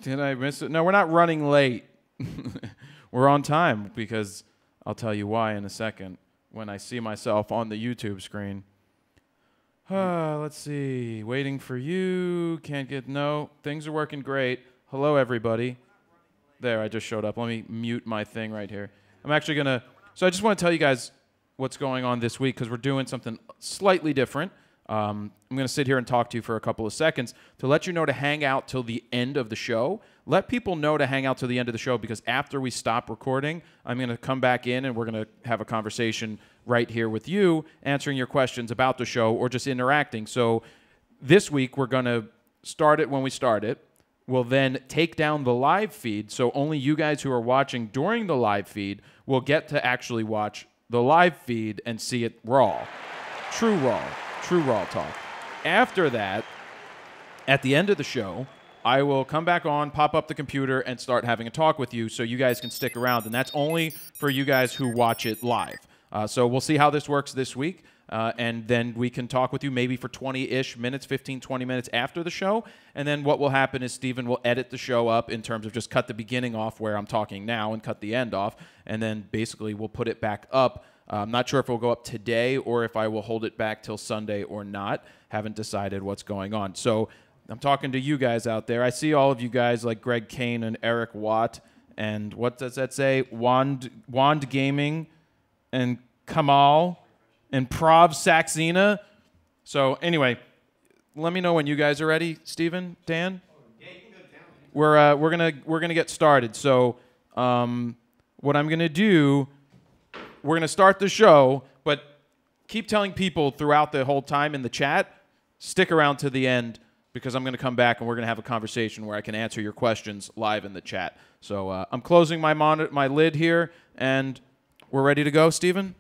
Did I miss it? No, we're not running late. We're on time because I'll tell you why in a second when I see myself on the YouTube screen. Let's see. Waiting for you. Can't get no. Things are working great. Hello, everybody. There, I just showed up. Let me mute my thing right here. I'm actually going to... So I just want to tell you guys what's going on this week because we're doing something slightly different. I'm going to sit here and talk to you for a couple of seconds to let you know to hang out till the end of the show. Let people know to hang out till the end of the show because after we stop recording, I'm going to come back in and we're going to have a conversation right here with you, answering your questions about the show or just interacting. So this week, we're going to start it when we start it. We'll then take down the live feed, so only you guys who are watching during the live feed will get to actually watch the live feed and see it raw. True RAWtalk. After that, at the end of the show, I will come back on, pop up the computer, and start having a talk with you so you guys can stick around. And that's only for you guys who watch it live. So we'll see how this works this week. And then we can talk with you maybe for 20-ish minutes, 15, 20 minutes after the show. And then what will happen is Steven will edit the show up in terms of just cut the beginning off where I'm talking now and cut the end off. And then basically we'll put it back up. I'm not sure if it will go up today or if I will hold it back till Sunday or not. Haven't decided what's going on. So I'm talking to you guys out there. I see all of you guys like Greg Kane and Eric Watt. And what does that say? Wand Gaming and Kamal and Prav Saxena. So anyway, let me know when you guys are ready, Steven, Dan. Yeah, you can go down. We're gonna get started. So what I'm gonna do, we're gonna start the show, but keep telling people throughout the whole time in the chat, stick around to the end because I'm gonna come back and we're gonna have a conversation where I can answer your questions live in the chat. So I'm closing my lid here, and we're ready to go, Steven.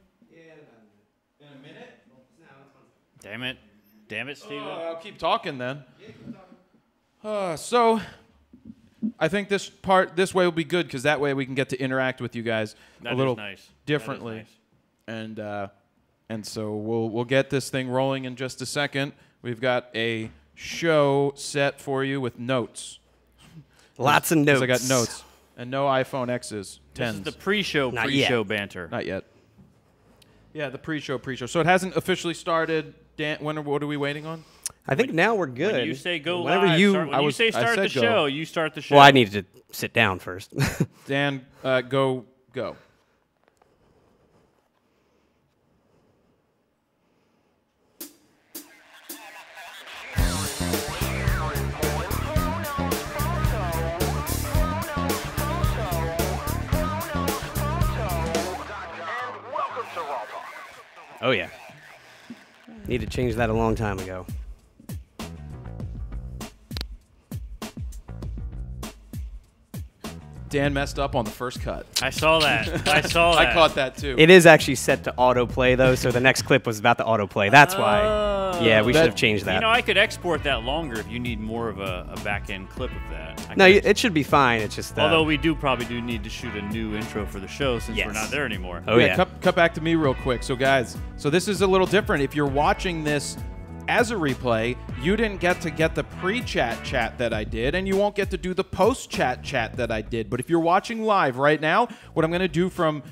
Damn it, Steven. I'll keep talking then. So I think this way will be good because that way we can get to interact with you guys a little differently. Nice. And so we'll get this thing rolling in just a second. We've got a show set for you with notes. Lots of notes. I got notes and no iPhone X's, 10s. This is the pre-show banter. Not yet. Yeah, the pre-show. So it hasn't officially started. Dan, what are we waiting on? I think now we're good. When you say go Whenever live, you start the show, you start the show. Well, I needed to sit down first. Dan, go. Oh, yeah. Need to change that a long time ago. Dan messed up on the first cut. I saw that. I saw that. I caught that too. It is actually set to autoplay, though, so the next clip was about to autoplay. That's why. Yeah, we should have changed that. You know, I could export that longer if you need more of a back-end clip of that. No, it should be fine. It's just although we probably do need to shoot a new intro for the show since we're not there anymore. Oh, yeah. Cut back to me real quick. So, guys, this is a little different. If you're watching this as a replay, you didn't get the pre-chat that I did, and you won't get to do the post-chat that I did. But if you're watching live right now, what I'm going to do from,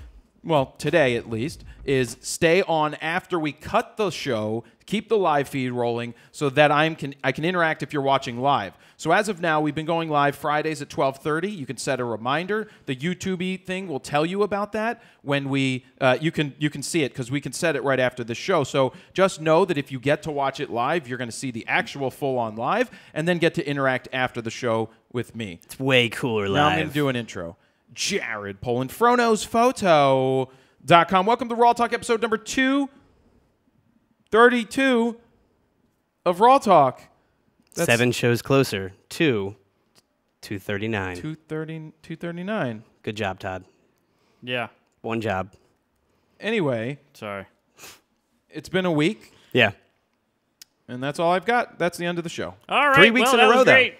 well, today at least, is stay on after we cut the show, keep the live feed rolling so that I can interact if you're watching live. So as of now, we've been going live Fridays at 12:30. You can set a reminder. The YouTube thing will tell you about that when you can see it because we can set it right after the show. So just know that if you get to watch it live, you're going to see the actual full-on live and then get to interact after the show with me. It's way cooler live. Now I'm going to do an intro. Jared Poland, FronosPhoto.com. Welcome to RAWtalk episode number 232 of RAWtalk. That's 7 shows closer to 239. 239. Good job, Todd. Yeah. One job. Anyway. Sorry. It's been a week. Yeah. And that's all I've got. That's the end of the show. All right. 3 weeks in a row, though.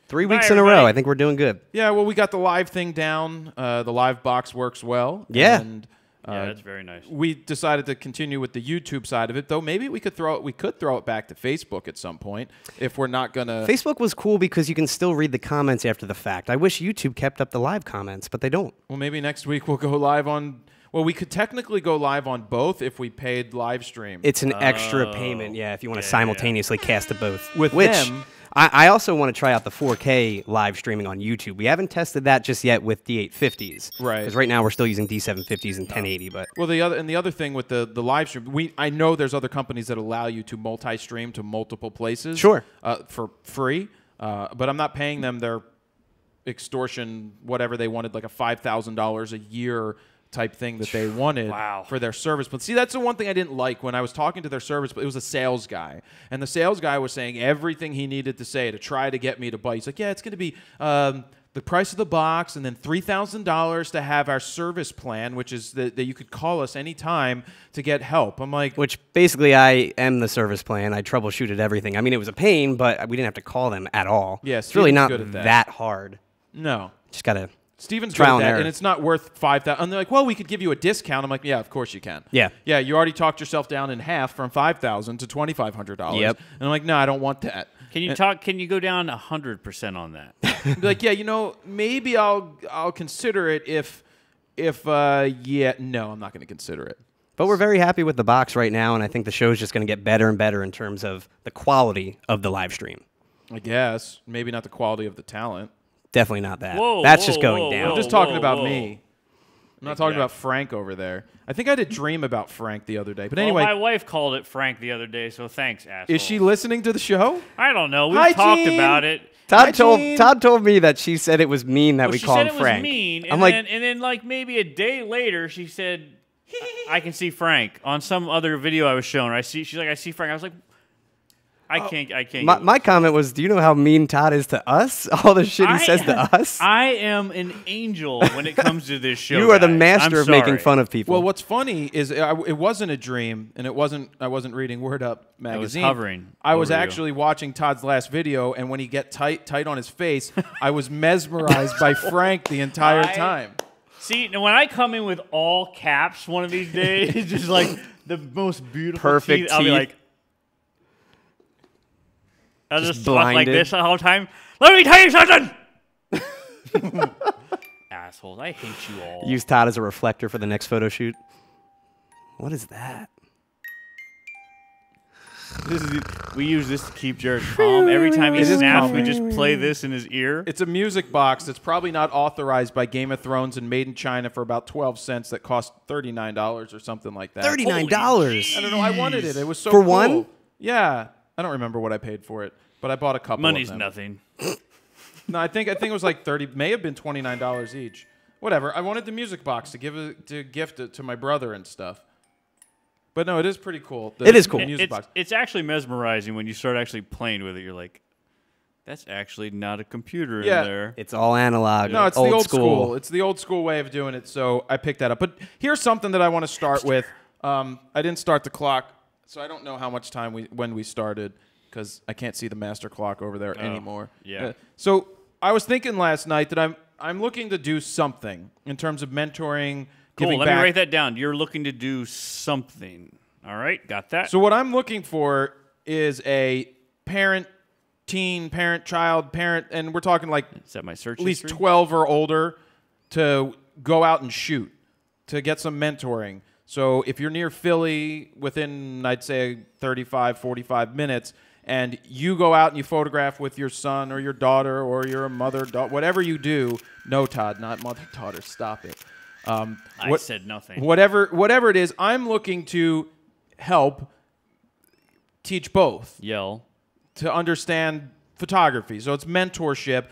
3 weeks in a row. I think we're doing good. Yeah, well, we got the live thing down. The live box works well. Yeah. And Yeah, that's very nice. We decided to continue with the YouTube side of it, though. Maybe we could throw it back to Facebook at some point if we're not gonna. Facebook was cool because you can still read the comments after the fact. I wish YouTube kept up the live comments, but they don't. Well, maybe next week we'll go live on. Well, we could technically go live on both if we paid live stream. It's an extra payment, yeah, if you want to simultaneously cast to both. With which them, I also want to try out the 4K live streaming on YouTube. We haven't tested that just yet with D850s. Right. Because right now we're still using D750s and 1080. But well, the other thing with the live stream, I know there's other companies that allow you to multi-stream to multiple places. Sure. For free, but I'm not paying them their extortion, whatever they wanted, like a $5,000 a year type thing that they wanted for their service. But see, that's the one thing I didn't like when I was talking to their service, but it was a sales guy. And the sales guy was saying everything he needed to say to try to get me to buy. He's like, yeah, it's going to be the price of the box and then $3,000 to have our service plan, which is that you could call us anytime to get help. I'm like... Which basically I am the service plan. I troubleshooted everything. I mean, it was a pain, but we didn't have to call them at all. Yeah, it's really not good at that hard. No. Just got to... Steven's good at that, and it's not worth $5,000. And they're like, well, we could give you a discount. I'm like, yeah, of course you can. Yeah. Yeah, you already talked yourself down in half from $5,000 to $2,500. Yep. And I'm like, no, I don't want that. Can you go down 100% on that? Be like, yeah, maybe I'll consider it if no, I'm not going to consider it. But we're very happy with the box right now, and I think the show's just going to get better and better in terms of the quality of the live stream. I guess. Maybe not the quality of the talent. Definitely not that. That's just going down. I'm just talking about me. I'm not talking about Frank over there. I think I did dream about Frank the other day. But anyway. My wife called it Frank the other day, so thanks, asshole. Is she listening to the show? I don't know. We've talked about it. Todd told me that she said it was mean that we called Frank. She said it was mean, and then like maybe a day later, she said, "I can see Frank" on some other video I was showing. She's like, "I see Frank." I was like, I can't. My comment was, do you know how mean Todd is to us? All the shit he says to us? I am an angel when it comes to this show. You are the master of making fun of people. Well, what's funny is it wasn't a dream, and I wasn't reading Word Up magazine. I was hovering. I was actually watching Todd's last video, and when he get tight on his face, I was mesmerized by Frank the entire time. See, when I come in with all caps one of these days, just like the most beautiful perfect teeth, I'll be like, I'll just talk like blinded. this the whole time. Let me tell you something! Assholes, I hate you all. Use Todd as a reflector for the next photo shoot. What is that? We use this to keep Jared calm. Every time he snaps, we just play this in his ear. It's a music box that's probably not authorized by Game of Thrones and made in China for about 12 cents that cost $39 or something like that. $39? I don't know. I wanted it. It was so For cool. one? Yeah. I don't remember what I paid for it, but I bought a couple Money's of them. nothing. No, I think it was like 30, may have been $29 each. Whatever. I wanted the music box to gift it to my brother and stuff. But no, it is pretty cool. It is cool. Music box. It's actually mesmerizing when you start actually playing with it. You're like, that's actually not a computer in there. It's all analog. No, it's the old school. It's the old school way of doing it, so I picked that up. But here's something that I want to start with. I didn't start the clock, so I don't know how much time when we started because I can't see the master clock over there anymore. Yeah. So I was thinking last night that I'm looking to do something in terms of mentoring, Cool, let back. me write that down. You're looking to do something. All right, got that. So what I'm looking for is a parent, child, and we're talking like is that my search at least history? 12 or older to go out and shoot, to get some mentoring. So if you're near Philly within, I'd say, 35, 45 minutes, and you go out and you photograph with your son or your daughter or your mother, whatever you do. No, Todd, not mother, daughter. Stop it. I said nothing. Whatever it is, I'm looking to help teach both. Yell. To understand photography. So it's mentorship.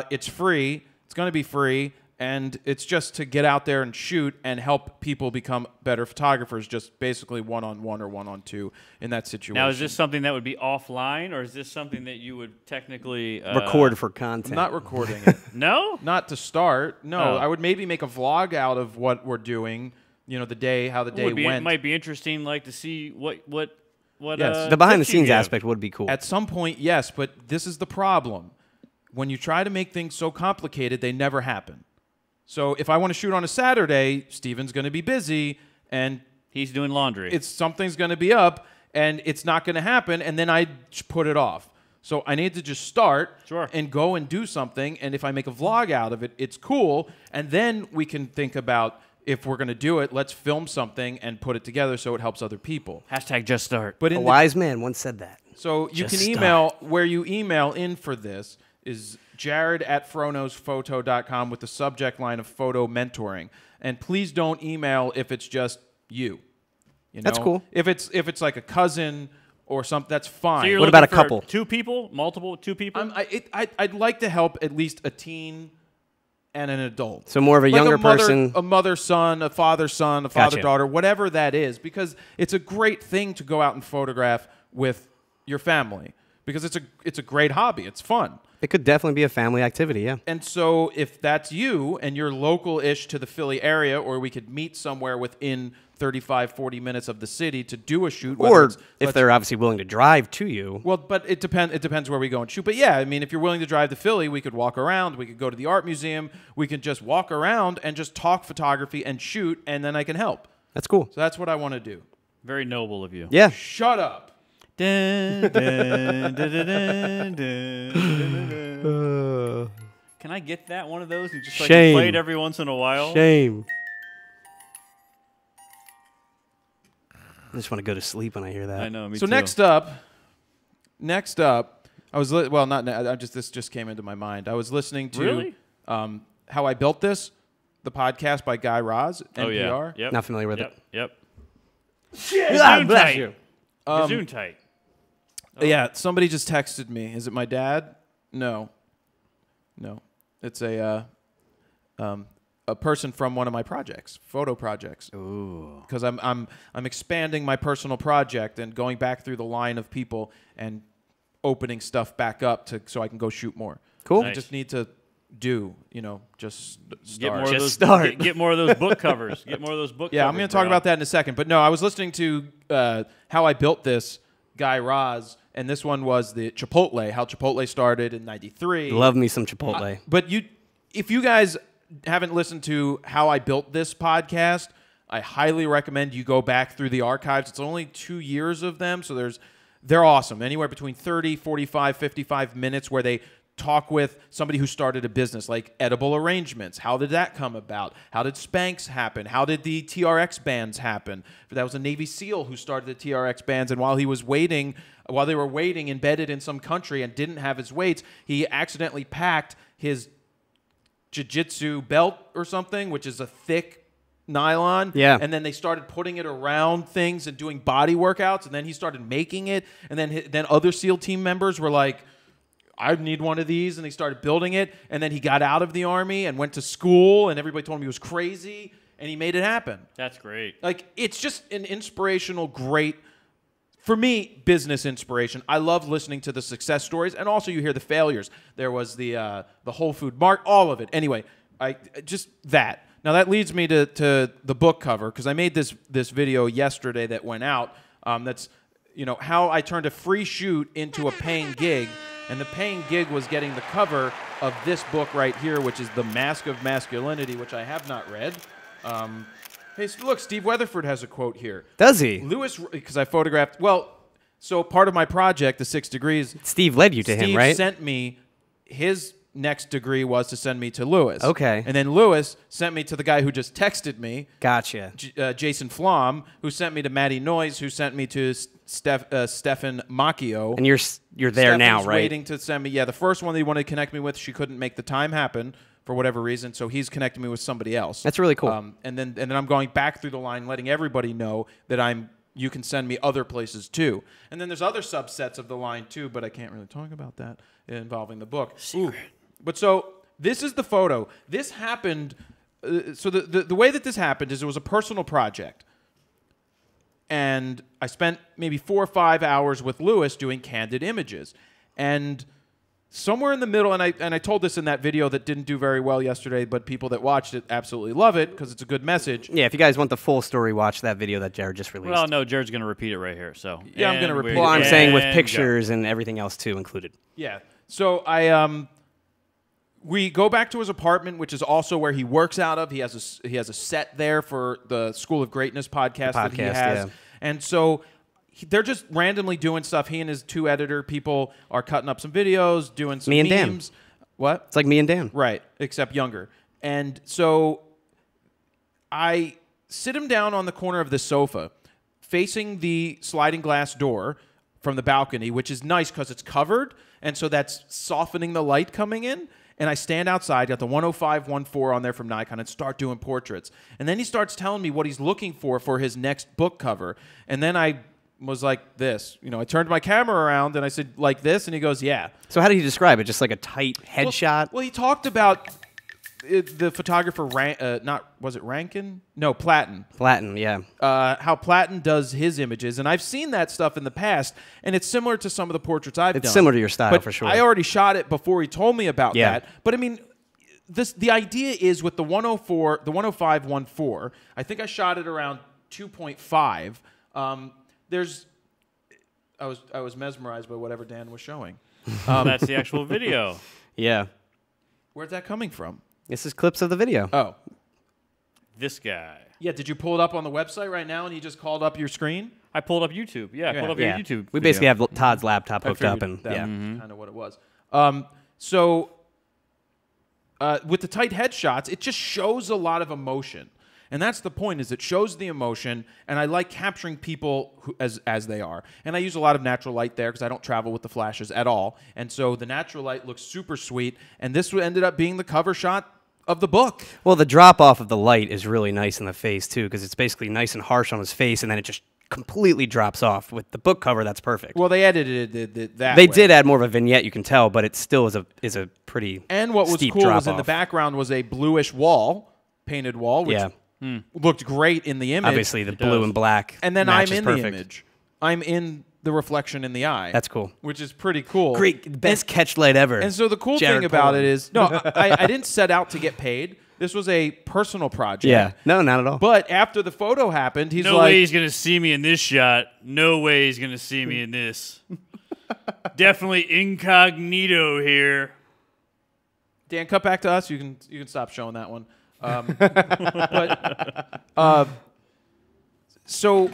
It's free. It's going to be free. And it's just to get out there and shoot and help people become better photographers, just basically one-on-one or one-on-two in that situation. Now, is this something that would be offline, or is this something that you would technically... record for content? I'm not recording it. No? Not to start. No, Oh. I would maybe make a vlog out of what we're doing, how the day went. It might be interesting, like, to see what Yes. The behind the tips you scenes give. aspect would be cool. At some point, yes, but this is the problem. When you try to make things so complicated, they never happen. So if I want to shoot on a Saturday, Steven's going to be busy, and He's doing laundry. something's going to be up, and it's not going to happen, and then I put it off. So I need to just start and go and do something, and if I make a vlog out of it, it's cool, and then we can think about if we're going to do it, let's film something and put it together so it helps other people. Hashtag just start. But A wise man once said that. So you Just can email, where you email in for this is jared@fronosphoto.com with the subject line of photo mentoring. And please don't email if it's just you. You know? That's cool. If it's like a cousin or something, that's fine. So you're What about looking a for couple? 2 people? Multiple? 2 people? I'd like to help at least a teen and an adult. So more of a Like younger mother, person. a mother-son, a father-son, a Gotcha. father-daughter, whatever that is, because it's a great thing to go out and photograph with your family, because it's a great hobby. It's fun. It could definitely be a family activity, yeah. And so if that's you and you're local-ish to the Philly area, or we could meet somewhere within 35, 40 minutes of the city to do a shoot. whether Or it's- if let's- they're obviously willing to drive to you. Well, but it depends where we go and shoot. But yeah, I mean, if you're willing to drive to Philly, we could walk around. We could go to the art museum. We could just walk around and just talk photography and shoot, and then I can help. That's cool. So that's what I want to do. Very noble of you. Yeah. Shut up. Dun, dun, dun, dun, dun, dun. Can I get that one of those and just like Shame. play it every once in a while? Shame. I just want to go to sleep when I hear that. I know. Me So too. next up, I was this just came into my mind. I was listening to Really? How I Built This, the podcast by Guy Raz, NPR. Oh yeah. Yep. Not familiar with Yep. Yep. it. Bless you. Gazoon tight. Yeah, somebody just texted me. Is it my dad? No. It's a person from one of my projects, photo projects. Ooh. Because I'm expanding my personal project and going back through the line of people and opening stuff back up so I can go shoot more. Cool. I Nice. just need to just start. Get more of Just those. start. Get more of those book covers. Get more of those book. Yeah, I'm covers, going to talk bro. about that in a second. But no, I was listening to How I Built This, Guy Raz, and this one was the Chipotle, how Chipotle started in '93. Love me some Chipotle. But if you guys haven't listened to How I Built This podcast, I highly recommend you go back through the archives. It's only 2 years of them, so they're awesome. Anywhere between 30, 45, 55 minutes where they talk with somebody who started a business, like Edible Arrangements. How did that come about? How did Spanx happen? How did the TRX bands happen? That was a Navy SEAL who started the TRX bands, and while they were waiting embedded in some country and didn't have his weights, he accidentally packed his jiu-jitsu belt or something, which is a thick nylon. Yeah. And then they started putting it around things and doing body workouts, and then he started making it, and then other SEAL team members were like, I need one of these, and they started building it, and then he got out of the Army and went to school, and everybody told him he was crazy, and he made it happen. That's great. Like, it's just an inspirational, great, for me, business inspiration. I love listening to the success stories, and also you hear the failures. There was the Whole Food Mart, all of it. Anyway, just that. Now that leads me to the book cover, because I made this video yesterday that went out. That's how I turned a free shoot into a paying gig, and the paying gig was getting the cover of this book right here, which is The Mask of Masculinity, which I have not read. Hey, look, Steve Weatherford has a quote here. Does he? Lewis, because I photographed. Well, so part of my project, the 6 degrees. Steve led you to Steve him, right? sent me his next degree was to send me to Lewis. Okay. And then Lewis sent me to the guy who just texted me, Gotcha. Jason Flom, who sent me to Matty Noyes, who sent me to Stefan Macchio. And you're there now, Stefan's right? waiting to send me. Yeah, the first one that he wanted to connect me with, she couldn't make the time happen for whatever reason, so he's connecting me with somebody else. That's really cool. And then I'm going back through the line, letting everybody know that you can send me other places too. And then there's other subsets of the line too, but I can't really talk about that involving the book. Secret. But so this is the photo. This happened. So the way that this happened is it was a personal project. And I spent maybe 4 or 5 hours with Lewis doing candid images. And somewhere in the middle, and I told this in that video that didn't do very well yesterday, but people that watched it absolutely love it because it's a good message. Yeah, if you guys want the full story, watch that video that Jared just released. Well, no, Jared's going to repeat it right here. So Yeah, I'm gonna repeat it. Well, I'm saying with And pictures and everything else too included. Yeah. So we go back to his apartment, which is also where he works out of. He has a set there for the School of Greatness podcast that he has. Yeah. And so they're just randomly doing stuff. He and his 2 editor people are cutting up some videos, doing some Me and Dan. memes. What? It's like me and Dan. Right, except younger. And so I sit him down on the corner of the sofa, facing the sliding glass door from the balcony, which is nice because it's covered, and so that's softening the light coming in. And I stand outside, got the 105-14 on there from Nikon, and start doing portraits. And then he starts telling me what he's looking for his next book cover. And then I was like this. You know, I turned my camera around, and I said, like this? And he goes, yeah. So how do you describe it? Just like a tight headshot? Well, he talked about the photographer, was it Rankin? No, Platten. Platten, yeah. How Platten does his images. And I've seen that stuff in the past, and it's similar to some of the portraits I've done. It's similar to your style, but for sure. I already shot it before he told me about Yeah. that. But I mean, the idea is with the 104, the 105-14, I think I shot it around 2.5. I was mesmerized by whatever Dan was showing. That's the actual video. Yeah. Where's that coming from? This is clips of the video. Oh. This guy. Yeah, did you pull it up on the website right now and you just called up your screen? I pulled up YouTube. Yeah, I pulled up Yeah. your YouTube. We video. basically have Todd's laptop I hooked up, figured and that yeah. was kind of what it was. With the tight headshots, it just shows a lot of emotion. And that's the point, is it shows the emotion, and I like capturing people as they are. And I use a lot of natural light there because I don't travel with the flashes at all. And so the natural light looks super sweet, and this ended up being the cover shot of the book. Well, the drop off of the light is really nice in the face, too, because it's basically nice and harsh on his face, and then it just completely drops off. With the book cover, that's perfect. Well, they edited it that They way. did add more of a vignette, you can tell, but it still is a pretty And what was steep cool was in drop-off. the background was a bluish wall, painted wall, which Yeah. looked great in the image. Obviously, the blue and black And then I'm matches in perfect. the image. I'm in the reflection in the eye. That's cool. Which is pretty cool. Great, best catch light ever. And so the cool Jared thing about Poland. it is, no, I didn't set out to get paid. This was a personal project. Yeah, no, not at all. But after the photo happened, he's No like, way he's going to see me in this shot. No way he's going to see me in this. Definitely incognito here. Dan, cut back to us. You can stop showing that one. So,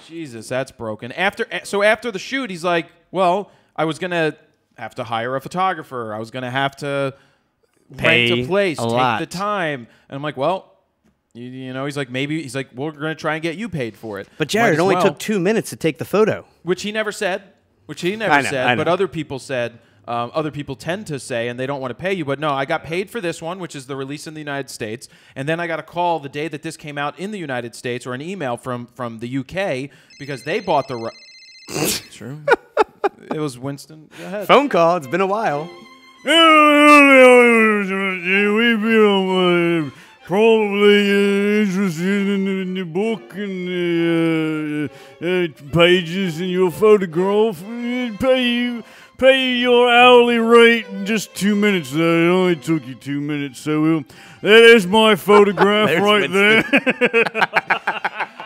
Jesus, that's broken. After the shoot, he's like, well, I was gonna have to hire a photographer. I was gonna have to rent a place, a take lot. the time, and I'm like, well, you know, he's like, we're gonna try and get you paid for it. But Jared, Might it as only well. took 2 minutes to take the photo. Which he never said. I know. But other people said. Other people tend to say, and they don't want to pay you. But no, I got paid for this one, which is the release in the United States. And then I got a call the day that this came out in the United States, or an email from the UK, because they bought the True. It was Winston. Go ahead. Phone call. It's been a while. We've been probably interested in the book and the pages and your photograph. Pay your hourly rate in just 2 minutes. It only took you 2 minutes, so there's my photograph There's right there.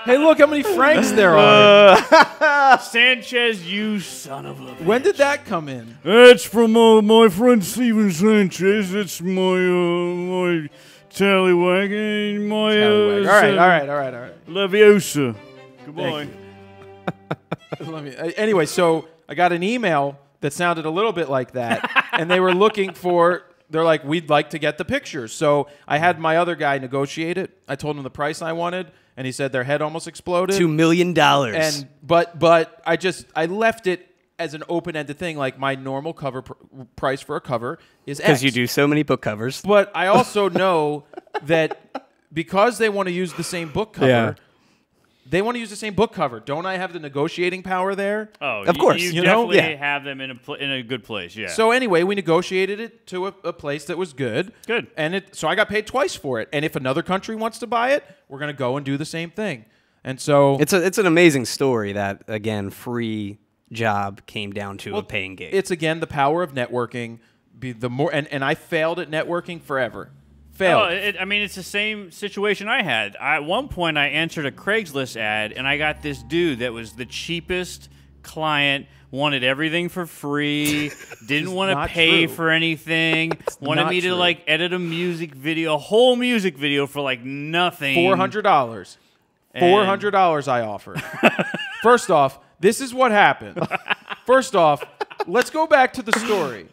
Hey, look how many francs there are. Sanchez, you son of a bitch. When did that come in? That's from my friend Steven Sanchez. That's my tallywag and my All right. Leviosa. Goodbye. Anyway, so I got an email that sounded a little bit like that, and they were looking for. They're like, we'd like to get the pictures. So I had my other guy negotiate it. I told him the price I wanted, and he said their head almost exploded. $2 million. And but I left it as an open-ended thing. Like, my normal cover price for a cover is X. Because you do so many book covers. But I also know that because they want to use the same book cover. Yeah. They want to use the same book cover. Don't I have the negotiating power there? Oh, Of course. You You know? definitely Yeah. have them in a good place. Yeah. So anyway, we negotiated it to a place that was good. Good. And so I got paid twice for it. And if another country wants to buy it, we're going to go and do the same thing. And so It's an amazing story that, again, free job came down to a paying gig. it's, again, the power of networking. And I failed at networking forever. Failed. I mean, it's the same situation I had. At one point, I answered a Craigslist ad, and I got this dude that was the cheapest client wanted everything for free, didn't want to not pay true. for anything, wanted not me to true. like edit a music video, a whole music video for like nothing. $400. $400 I offered. First off, this is what happened. First off, let's go back to the story.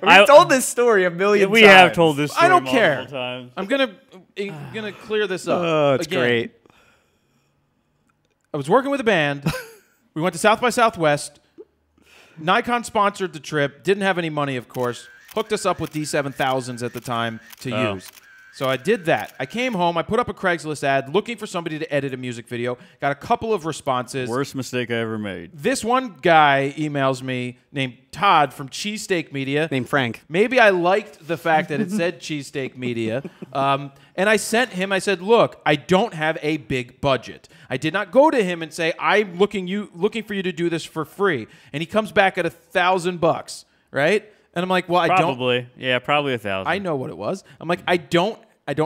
We've told this story a million We times. have told this story I don't multiple care. times. I'm gonna clear this up. Oh, it's Again, great. I was working with a band. We went to South by Southwest. Nikon sponsored the trip. Didn't have any money, of course. Hooked us up with D7000s at the time to use. So I did that. I came home. I put up a Craigslist ad looking for somebody to edit a music video. Got a couple of responses. Worst mistake I ever made. This one guy emails me named Todd from Cheesesteak Media. Named Frank. Maybe I liked the fact that it said Cheesesteak Media. And I sent him, I said, look, I don't have a big budget. I did not go to him and say, I'm looking for you to do this for free. And he comes back at $1,000, right? And I'm like, well, I don't. Probably. Yeah, probably 1,000. I know what it was. I'm like, I don't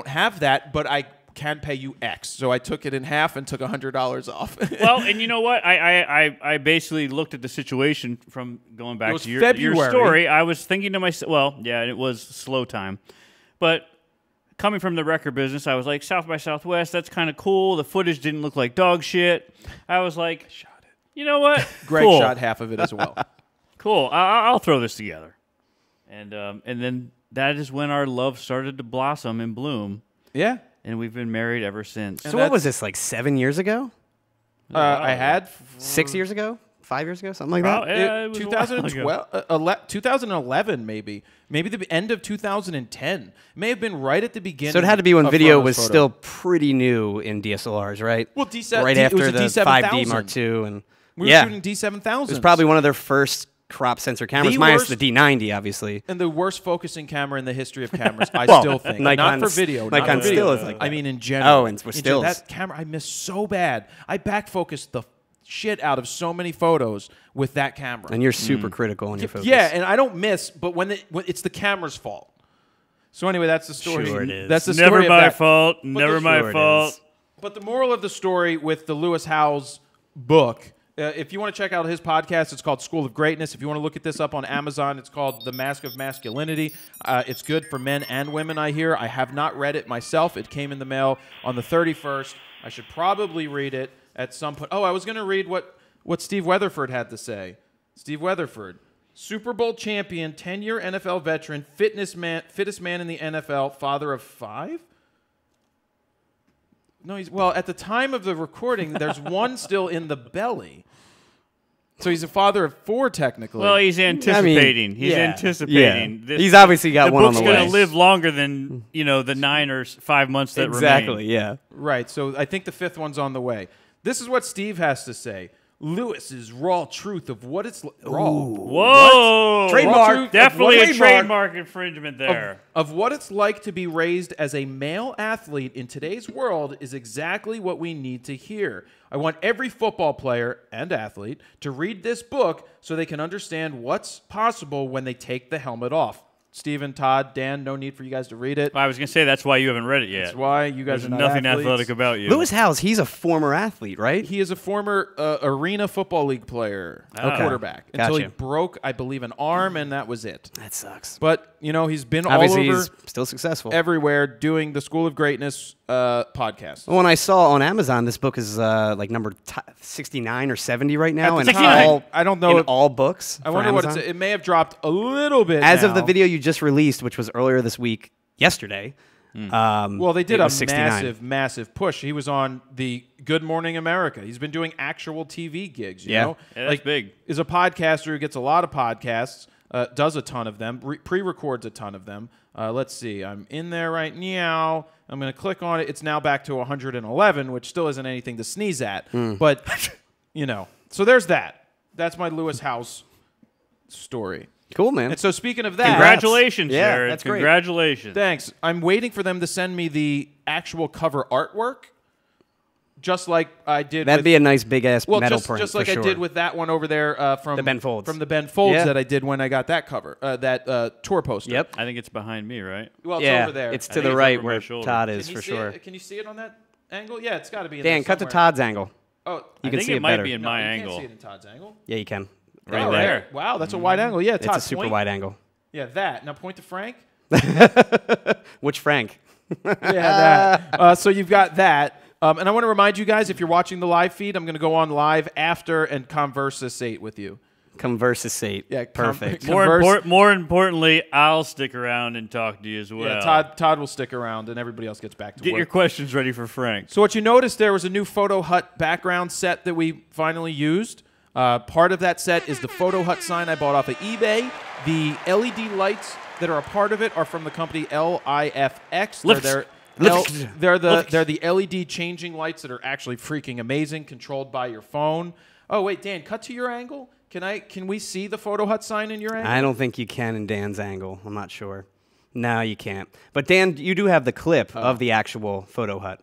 have that, but I can pay you X. So I took it in half and took $100 off. Well, and you know what? I basically looked at the situation from going back was to your February. story. I was thinking to myself, well, yeah, it was slow time. But coming from the record business, I was like, South by Southwest, that's kind of cool. The footage didn't look like dog shit. I was like, you know what? Greg Cool. shot half of it as well. Cool. I'll throw this together. And then that is when our love started to blossom and bloom. Yeah. And we've been married ever since. So what was this, like 7 years ago? I had 6 years ago? 5 years ago? Something like that? Yeah, it was a while ago. 2011 maybe the end of 2010. It may have been right at the beginning. So it had to be when of video Chronos was Photo. still pretty new in DSLRs, right? Well, right it after was a the D7000. 5D Mark II, and We were yeah, shooting D7000s. it was probably one of their first crop sensor cameras, The minus worst- the D90, obviously. and the worst focusing camera in the history of cameras. I Well, still think Nikon not for video. Nikon not for video. still is like I that. mean, in general. Oh, and for stills. that camera I miss so bad. I back focused the shit out of so many photos with that camera. And you're super critical on your focus. Yeah, and I don't miss, but when it's the camera's fault. So anyway, that's the story. Sure it is. That's the story Never of my that. fault. the- Never my Sure it fault. is. But the moral of the story with the Lewis Howes book, if you want to check out his podcast, it's called School of Greatness. If you want to look at this up on Amazon, it's called The Mask of Masculinity. It's good for men and women, I hear. I have not read it myself. It came in the mail on the 31st. I should probably read it at some point. Oh, I was going to read what Steve Weatherford had to say. Steve Weatherford, Super Bowl champion, 10-year NFL veteran, fittest man in the NFL, father of 5? No, at the time of the recording, there's one still in the belly. So he's a father of 4, technically. Well, he's anticipating. He's yeah. anticipating. Yeah. He's obviously got one on the book's going way. to live longer than the 9 or 5 months that Exactly, remain. yeah. Right, so I think the 5th one's on the way. This is what Steve has to say. Lewis's raw truth of what it's raw. Whoa! Trademark. Raw truth- Definitely a trademark trademark infringement there. Of what it's like to be raised as a male athlete in today's world is exactly what we need to hear. I want every football player and athlete to read this book so they can understand what's possible when they take the helmet off. Stephen, Todd, Dan, no need for you guys to read it. I was going to say that's why you haven't read it yet. That's why you guys There's are not nothing athletes. athletic about you. Lewis Howes, he's a former athlete, right? He is a former Arena Football League player, a quarterback, until he Gotcha. broke, I believe, an arm, and that was it. That sucks. But, he's been Obviously, all over he's still successful. everywhere doing the School of Greatness podcast. When I saw on Amazon, this book is like number 69 or 70 right now, At the and time, I don't know in if- all books. I for wonder what Amazon. it may have dropped a little bit As of now. the video you just released, which was earlier this week, yesterday. Well, they did it a was 69. massive push. He was on the Good Morning America. He's been doing actual TV gigs, you Yeah. know? Yeah, that's big. Is a podcaster who gets a lot of podcasts, does a ton of them, pre-records a ton of them. Let's see. I'm in there right now. I'm going to click on it. It's now back to 111, which still isn't anything to sneeze at. But, so there's that. That's my Lewis Howes story. Cool, man. And so speaking of that, Congratulations, Yeah, Jared. that's great. Congratulations. thanks. I'm waiting for them to send me the actual cover artwork, just like I did. That'd with, be a nice big-ass metal print, just like for I sure. did with that one over there from The Ben Folds. From the Ben Folds Yeah. that I did when I got that cover, that tour poster. Yep. I think it's behind me, right? Well, it's Yeah, over there. it's I to think the it's right over my where shoulder. Todd Can is, you for see sure. Can you see it on that angle? Yeah, it's got to be in Dan, there cut to somewhere. Todd's angle. Oh, You I can think see it might better. be in no, my you angle. can't see it in Todd's angle. Yeah, you can. Right Oh, there. Wow, that's a wide angle. Yeah, Todd, It's a super point. wide angle. Yeah, that. Now point to Frank. Which Frank? Yeah, that. So you've got that. And I want to remind you guys, if you're watching the live feed, I'm going to go on live after and conversate with you. Conversate. Yeah, Perfect. More importantly, I'll stick around and talk to you as well. Yeah, Todd will stick around, and everybody else gets back to Get work. your questions ready for Frank. So what you noticed, there was a new Photo Hut background set that we finally used. Part of that set is the Photo Hut sign I bought off of eBay. The LED lights that are a part of it are from the company LIFX. They're the LED changing lights that are actually freaking amazing, controlled by your phone. Oh wait, Dan, cut to your angle. Can we see the Photo Hut sign in your angle? I don't think you can in Dan's angle. I'm not sure. No, you can't. But Dan, you do have the clip of the actual Photo Hut.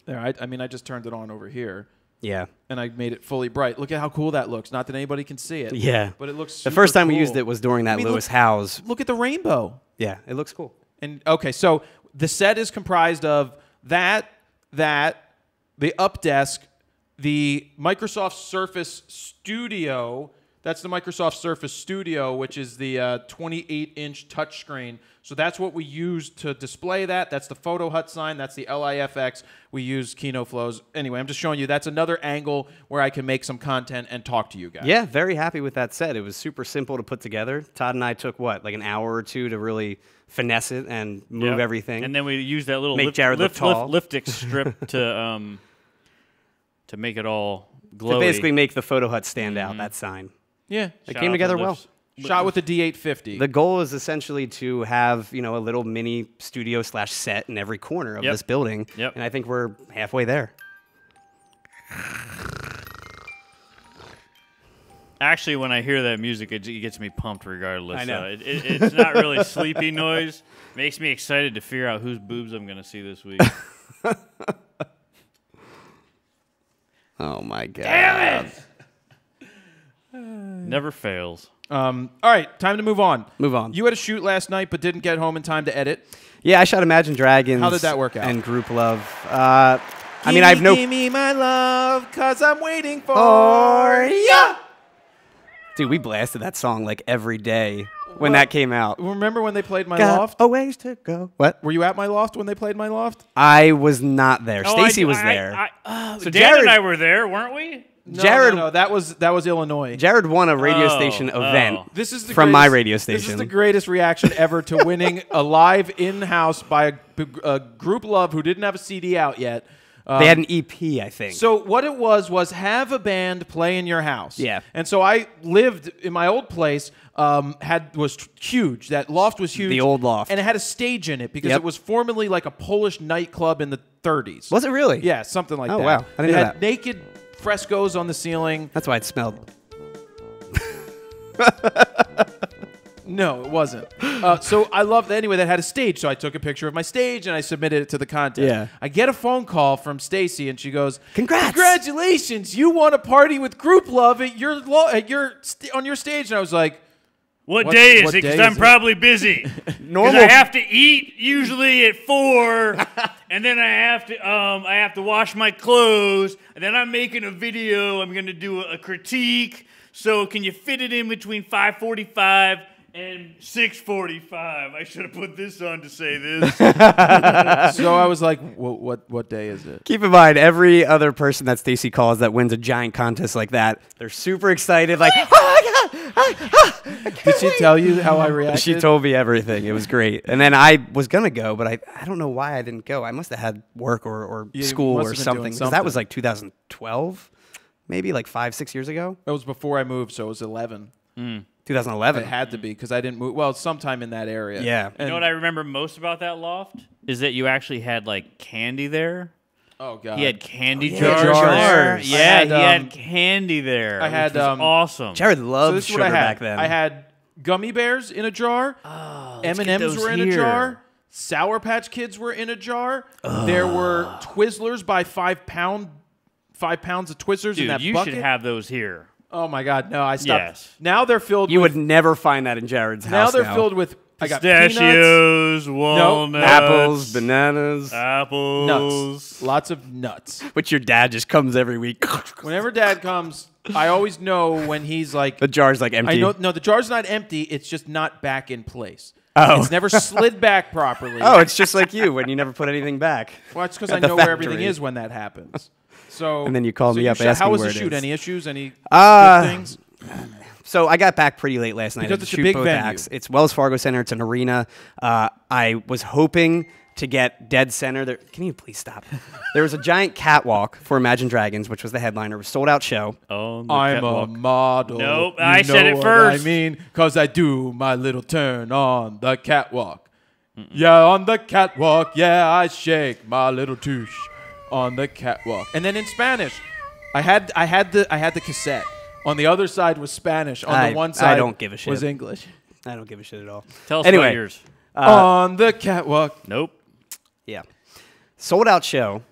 There, I just turned it on over here. Yeah. And I made it fully bright. Look at how cool that looks. Not that anybody can see it. Yeah. But it looks The first time we cool. used it was during that Lewis Howes. Look at the rainbow. Yeah, it looks cool. And okay, so the set is comprised of the up desk, the Microsoft Surface Studio. That's the Microsoft Surface Studio, which is the 28-inch touchscreen. So that's what we use to display that. That's the Photo Hut sign. That's the LIFX. We use Kino Flows. Anyway, I'm just showing you that's another angle where I can make some content and talk to you guys. Yeah, very happy with that set. It was super simple to put together. Todd and I took, like an hour or two to really finesse it and move everything. And then we used that little Make Jared look tall. lipstick strip to make it all glowy. To basically make the Photo Hut stand out, that sign. Yeah. It Shout came out together to well. Lips. Shot with the D850. The goal is essentially to have, a little mini studio / set in every corner of this building. Yep. And I think we're halfway there. Actually, when I hear that music, it gets me pumped regardless. I know. It's not really sleepy noise. Makes me excited to figure out whose boobs I'm going to see this week. Oh, my God. Damn it! Never fails. All right, time to move on. Move on. You had a shoot last night, but didn't get home in time to edit. Yeah, I shot Imagine Dragons. How did that work out? And Group Love. I have no... Give me my love, 'cause I'm waiting for ya. Dude, we blasted that song like every day when that came out. Remember when they played my Got loft? a ways to go. What? Were you at my loft when they played my loft? I was not there. Stacy was there. So Dan Jared- and I were there, weren't we? No, no, that was Illinois. Jared won a radio station event This is the from my greatest- radio This is station. the greatest reaction ever to winning a live in-house by a Group Love who didn't have a CD out yet. They had an EP, I think. So what it was have a band play in your house. Yeah. And so I lived in my old place. Was huge. That loft was huge. The old loft. and it had a stage in it because Yep. it was formerly like a Polish nightclub in the 30s. Was it really? Yeah, something like Oh, that. wow. I didn't It know had that. naked frescoes on the ceiling. That's why it smelled. No, it wasn't. So I loved anyway. That had a stage, so I took a picture of my stage and I submitted it to the contest. Yeah. I get a phone call from Stacy, and she goes, Congrats. Congratulations! You won a party with Group Love at on your stage." And I was like, What day is what it? Because day I'm is it? probably busy. Because Normal. I have to eat usually at 4, and then I have to wash my clothes, and then I'm making a video. I'm going to do a critique. So can you fit it in between 5:45 and 6:45? I should have put this on to say this. so I was like, what day is it? Keep in mind, every other person that Stacy calls that wins a giant contest like that, they're super excited, like, oh my God! Did she tell you how I reacted? She told me everything. It was great. And then I was going to go, but I don't know why I didn't go. I must have had work or You school must or have been something. doing Because that was like 2012, maybe like 5-6 years ago. It was before I moved, so it was 11. 2011. It had to be because I didn't move. Well, sometime in that area. Yeah. You know what I remember most about that loft? Is that you actually had, like, candy there. Oh God. He had candy yeah, jars. jars. there. I Yeah, had, he had candy there. I had, which was awesome. Jared So loved this is sugar what I had. back then. I had gummy bears in a jar. let's get M&Ms those were in a here. jar. Sour Patch Kids were in a jar. There were Twizzlers by 5 pounds of Twizzlers in Dude, that you bucket. should have those here. Oh my God, no! I stopped. Yes. Now they're filled. you with, would never find that in Jared's Now house. they're filled with I got peanuts, Pistachios, walnuts, Apples, bananas. apples. nuts, lots of nuts. Which your dad just comes every week. Whenever Dad comes, I always know when he's like. The jar's like empty. I know. No, the jar's not empty. It's just not back in place. Oh. It's never slid back properly. Oh, it's just like you when you never put anything back. Well, it's because at I the know where everything factory. is when that happens. So And then you call me up How asking was where the it shoot? is. Any issues? Any Uh, good things? So I got back pretty late last night. Because I it's shoot a big both venue. acts. It's Wells Fargo Center. It's an arena. I was hoping to get dead center. There, can you please stop? There was a giant catwalk for Imagine Dragons, which was the headliner. It was a sold-out show. Oh, the I'm catwalk. a model. Nope, You I said know it what first. I mean, because I do my little turn on the catwalk. Yeah, on the catwalk. Yeah, I shake my little touche on the catwalk. And then in Spanish, I had the cassette. On the other side was Spanish. On the one side, I don't give a shit. was English. I don't give a shit at all. Tell us Anyway. about yours. On the catwalk. Nope. Yeah. Sold out show.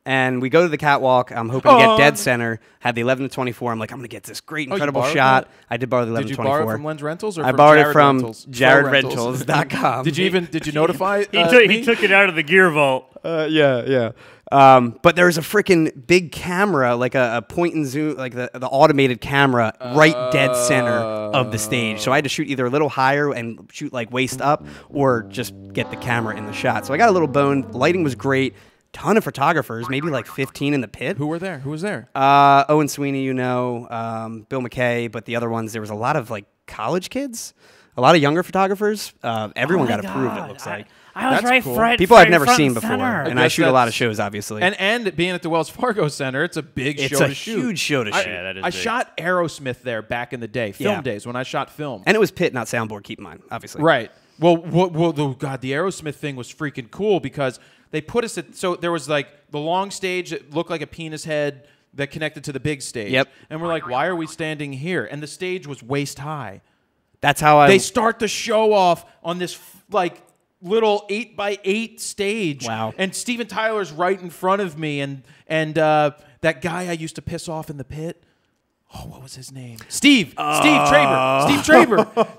And we go to the catwalk. I'm hoping to get dead center. Had the 11 to 24. I'm like, I'm going to get this great, you incredible borrowed shot. that? I did borrow the 11 Did you to 24. borrow it from Lens Rentals or I from borrowed Jared it from Rentals? Pro Rentals. jaredrentals.com. Did you notify He me? took it out of the gear vault. Yeah. But there's a freaking big camera, like a point and zoom, like the automated camera, right dead center of the stage. So I had to shoot either a little higher and shoot like waist up, or just get the camera in the shot. So I got a little bone. Lighting was great. Ton of photographers, maybe like 15 in the pit. Who were there? Who was there? Owen Sweeney, Bill McKay, but the other ones, there was a lot of like college kids, a lot of younger photographers. Everyone got approved, it looks like. I was That's right cool. front. People I've never front seen and before, center. and I guess shoot a lot of that's- shows, obviously. And being at the Wells Fargo Center, it's a big it's show a to shoot. huge show to shoot. Yeah, that is I big. shot Aerosmith there back in the day, film Yeah. days when I shot film. And it was pit, not soundboard, keep in mind, obviously. Right. Well, God, the Aerosmith thing was freaking cool because they put us at, so there was like the long stage that looked like a penis head that connected to the big stage. Yep. And we're like, why are we standing here? And the stage was waist high. That's how I... They start the show off on this like little 8x8 stage. Wow. And Steven Tyler's right in front of me, and that guy I used to piss off in the pit. Oh, what was his name? Steve Traber.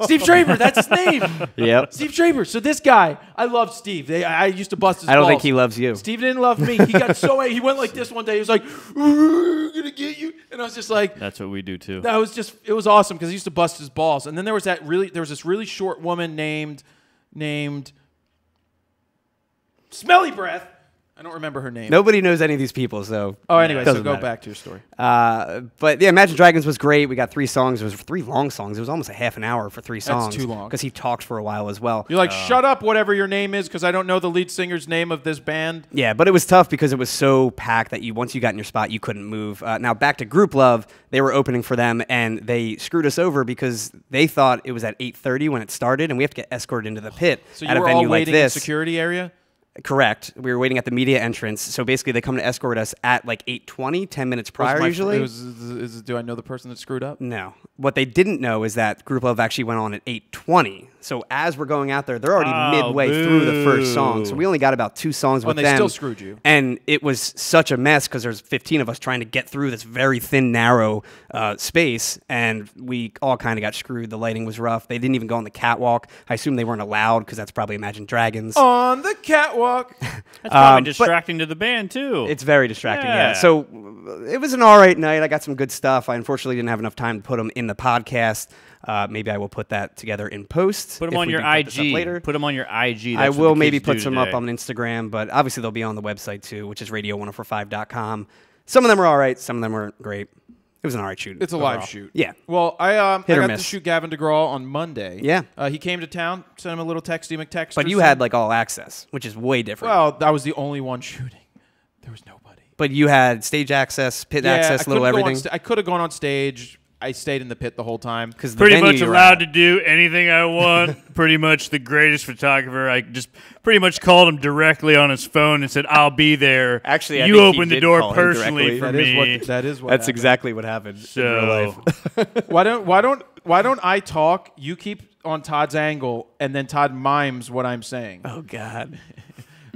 Steve Traber. That's his name. Yep. Steve Traber. So this guy, I love Steve. I used to bust his I don't balls. think he loves you. Steve didn't love me. He got so he went like this one day. He was like, "We're gonna get you," and I was just like, That's what we do too. it was awesome because he used to bust his balls. And then there was this really short woman named Smelly Breath. I don't remember her name. Nobody knows any of these people, so... Oh, anyway, so doesn't go matter. back to your story. But yeah, Imagine Dragons was great. We got 3 songs. It was 3 long songs. It was almost a half an hour for 3 songs. too long. Because he talked for a while as well. You're like, shut up, whatever your name is, because I don't know the lead singer's name of this band. Yeah, but it was tough because it was so packed that once you got in your spot, you couldn't move. Now, back to Group Love, they were opening for them, and they screwed us over because they thought it was at 8:30 when it started, and we have to get escorted into the pit So at you a were venue all like waiting in this. security area? Correct. We were waiting at the media entrance. So basically, they come to escort us at like 8:20, 10 minutes prior usually. Do I know the person that screwed up? No. What they didn't know is that Group Love actually went on at 8:20. So as we're going out there, they're already midway through the first song. So we only got about 2 songs with and they them. still screwed you. And it was such a mess because there's 15 of us trying to get through this very thin, narrow space. And we all kind of got screwed. The lighting was rough. They didn't even go on the catwalk. I assume they weren't allowed because that's probably Imagine Dragons. On the catwalk. That's probably but- distracting to the band too. It's very distracting, yeah. Yeah. So it was an all right night. I got some good stuff. I unfortunately didn't have enough time to put them in the podcast. Maybe I will put that together in post. Put them if on we your do put this up IG. later. Put them on your IG. I That's what will the maybe kids do put some up today. on Instagram, but obviously they'll be on the website too, which is radio1045.com. Some of them were all right. Some of them weren't great. It was an all right shoot. It's a live shoot. Yeah. Well, I Hit or got to miss. shoot Gavin DeGraw on Monday. Yeah. He came to town, sent him a little texty McText. But you had like all access, which is way different. Well, I was the only one shooting. There was nobody. But you had stage access, pit access, little everything. I could have gone on stage. I stayed in the pit the whole time. Because Pretty much allowed to do anything I want. Pretty much the greatest photographer. I just pretty much called him directly on his phone and said, "I'll be there." Actually, I you think he opened the did door call him personally directly. for me. That is what. That's happened. exactly what happened in real So life. Why don't I talk? You keep on Todd's angle, and then Todd mimes what I'm saying. Oh God.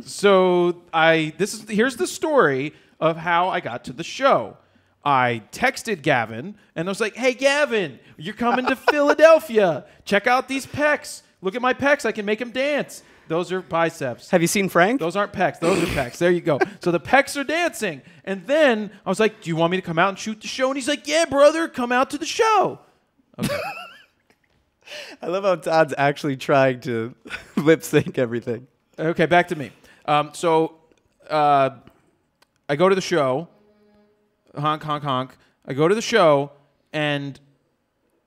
So here's the story of how I got to the show. I texted Gavin and I was like, "Hey Gavin, you're coming to Philadelphia. Check out these pecs. Look at my pecs. I can make him dance. Those are biceps. Have you seen Frank? Those aren't pecs. Those are pecs. There you go. So the pecs are dancing. And then I was like, do you want me to come out and shoot the show? And he's like, yeah, brother, come out to the show. Okay. I love how Todd's actually trying to lip sync everything. Okay, back to me. So I go to the show. Honk, honk, honk. I go to the show and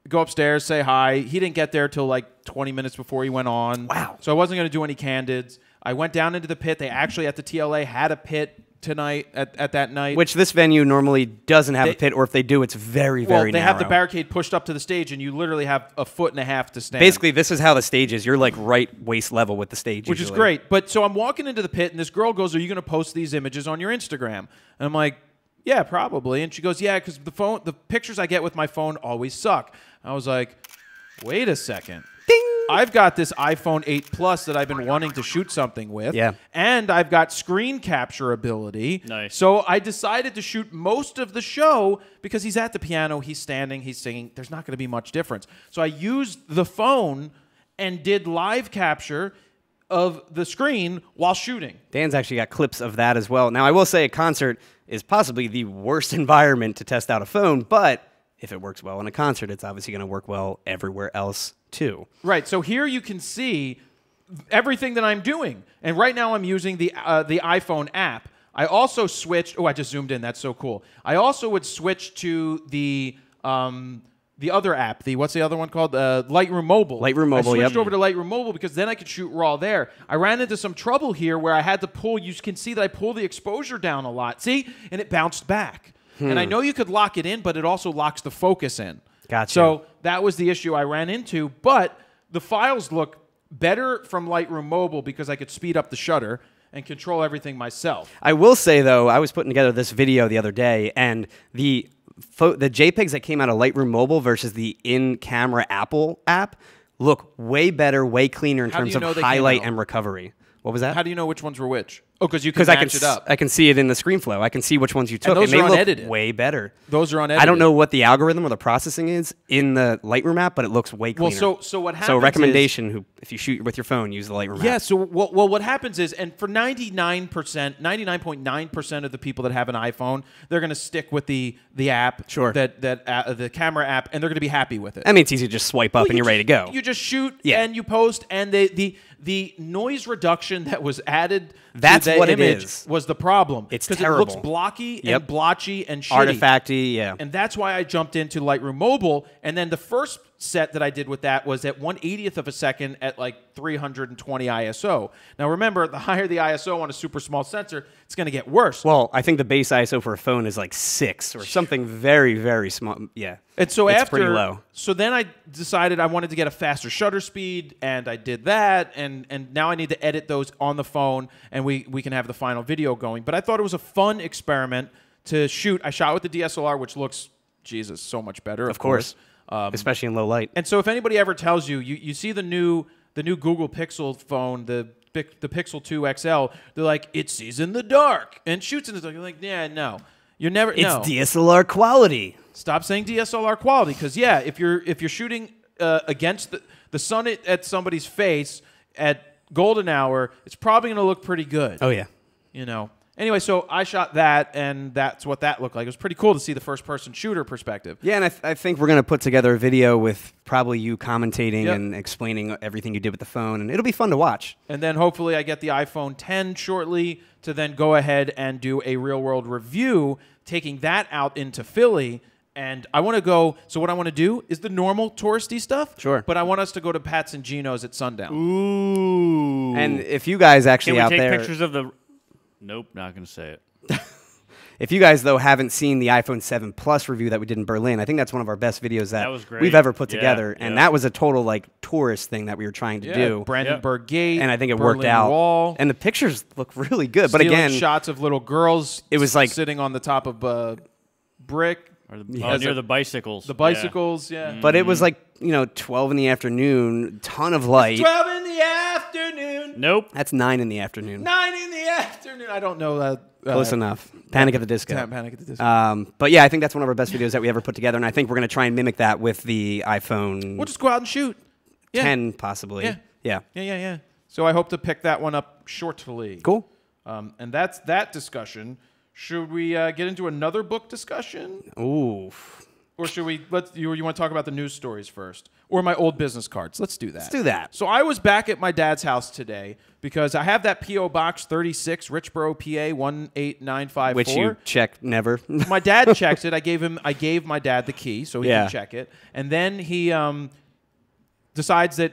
go upstairs, say hi. He didn't get there till like 20 minutes before he went on. Wow. So I wasn't going to do any candids. I went down into the pit. They actually at the TLA had a pit tonight at that night. Which this venue normally doesn't have a pit, or if they do, it's very, very they narrow. have the barricade pushed up to the stage, and you literally have a foot and a half to stand. Basically, this is how the stage is. You're like right waist level with the stage, which usually. is great. But so I'm walking into the pit, and this girl goes, "Are you going to post these images on your Instagram?" And I'm like, "Yeah, probably." And she goes, "Yeah, because the pictures I get with my phone always suck." I was like, "Wait a second." Ding! I've got this iPhone 8 Plus that I've been wanting to shoot something with. Yeah. And I've got screen capture ability. Nice. So I decided to shoot most of the show because he's at the piano, he's standing, he's singing. There's not going to be much difference. So I used the phone and did live capture of the screen while shooting. Dan's actually got clips of that as well. Now, I will say a concert is possibly the worst environment to test out a phone, but if it works well in a concert, it's obviously going to work well everywhere else too. Right. So here you can see everything that I'm doing. And right now I'm using the iPhone app. I also switched. Oh, I just zoomed in. That's so cool. I also would switch to the other app. What's the other one called? Lightroom Mobile. Lightroom Mobile, I switched yep. over to Lightroom Mobile because then I could shoot RAW there. I ran into some trouble here where I had to pull. You can see that I pull the exposure down a lot. See? And it bounced back. And I know you could lock it in, but it also locks the focus in. Gotcha. So that was the issue I ran into. But the files look better from Lightroom Mobile because I could speed up the shutter and control everything myself. I will say, though, I was putting together this video the other day, and the JPEGs that came out of Lightroom Mobile versus the in-camera Apple app look way better, way cleaner in How do terms you know of they came highlight out? And recovery. What was that? How do you know which ones were which? Oh, because you can Because match it up. I can see it in the screen flow. I can see which ones you took. those and they are look unedited. way better. Those are unedited. I don't know what the algorithm or the processing is in the Lightroom app, but it looks way cleaner. Well, so what happens So is, recommendation, if you shoot with your phone, use the Lightroom app. yeah, so what happens is, and for 99.9% of the people that have an iPhone, they're going to stick with the app, Sure. the camera app, and they're going to be happy with it. I mean, it's easy to just swipe up and you're ready to go. You just shoot Yeah. and you post, and the noise reduction that was added That's to the what it image is. was the problem. It's because it looks terrible. blocky Yep. and blotchy and shitty. Artifacty, yeah. And that's why I jumped into Lightroom Mobile. And then the first set that I did with that was at 1/80th of a second at like 320 ISO. Now remember, the higher the ISO on a super small sensor, it's going to get worse. Well, I think the base ISO for a phone is like 6 or something very, very small. Yeah. And so it's after, pretty low. So then I decided I wanted to get a faster shutter speed, and I did that, and now I need to edit those on the phone, and we can have the final video going. But I thought it was a fun experiment to shoot. I shot with the DSLR, which looks, Jesus, so much better. Of course. Especially in low light. And so if anybody ever tells you, you see the new Google Pixel phone, the Pixel 2 XL, they're like, it sees in the dark and shoots in the dark. You're like, yeah, no. You're never. It's no. DSLR quality. Stop saying DSLR quality, because yeah, if you're shooting against the sun at somebody's face at golden hour, it's probably going to look pretty good. Oh, yeah. You know. Anyway, so I shot that, and that's what that looked like. It was pretty cool to see the first-person shooter perspective. Yeah, and I think we're going to put together a video with probably you commentating Yep. and explaining everything you did with the phone, and it'll be fun to watch. And then hopefully I get the iPhone 10 shortly to then go ahead and do a real-world review, taking that out into Philly. And I want to go, so what I want to do is the normal touristy stuff. Sure. But I want us to go to Pat's and Gino's at sundown. Ooh. And if you guys Can actually we out take there... pictures of the... Nope, not going to say it. If you guys, though, haven't seen the iPhone 7 Plus review that we did in Berlin, I think that's one of our best videos that was great. we've ever put Yeah, together. And yeah. that was a total, like, tourist thing that we were trying to do. Brandenburg Gate. And I think it Berlin worked out. Wall. And the pictures look really good. But Stealing again, shots of little girls It was like- sitting on the top of a brick. Or the, Yeah. near the bicycles. The bicycles, yeah. but it was like, 12 in the afternoon, ton of light. 12 in the afternoon. Nope. That's 9 in the afternoon. 9 in the afternoon. I don't know that. Close enough. Panic at the Disco. Panic at the Disco. But yeah, I think that's one of our best videos that we ever put together, and I think we're going to try and mimic that with the iPhone. We'll just go out and shoot. 10 possibly. Yeah. Yeah. Yeah. So I hope to pick that one up shortly. Cool. And that's that discussion. Should we get into another book discussion? Ooh. Or should we, you want to talk about the news stories first? Or my old business cards? Let's do that. Let's do that. So I was back at my dad's house today because I have that P.O. Box 36, Richboro, PA 18954. Which you check never. My dad checks it. I gave my dad the key so he Yeah. can check it. And then he decides that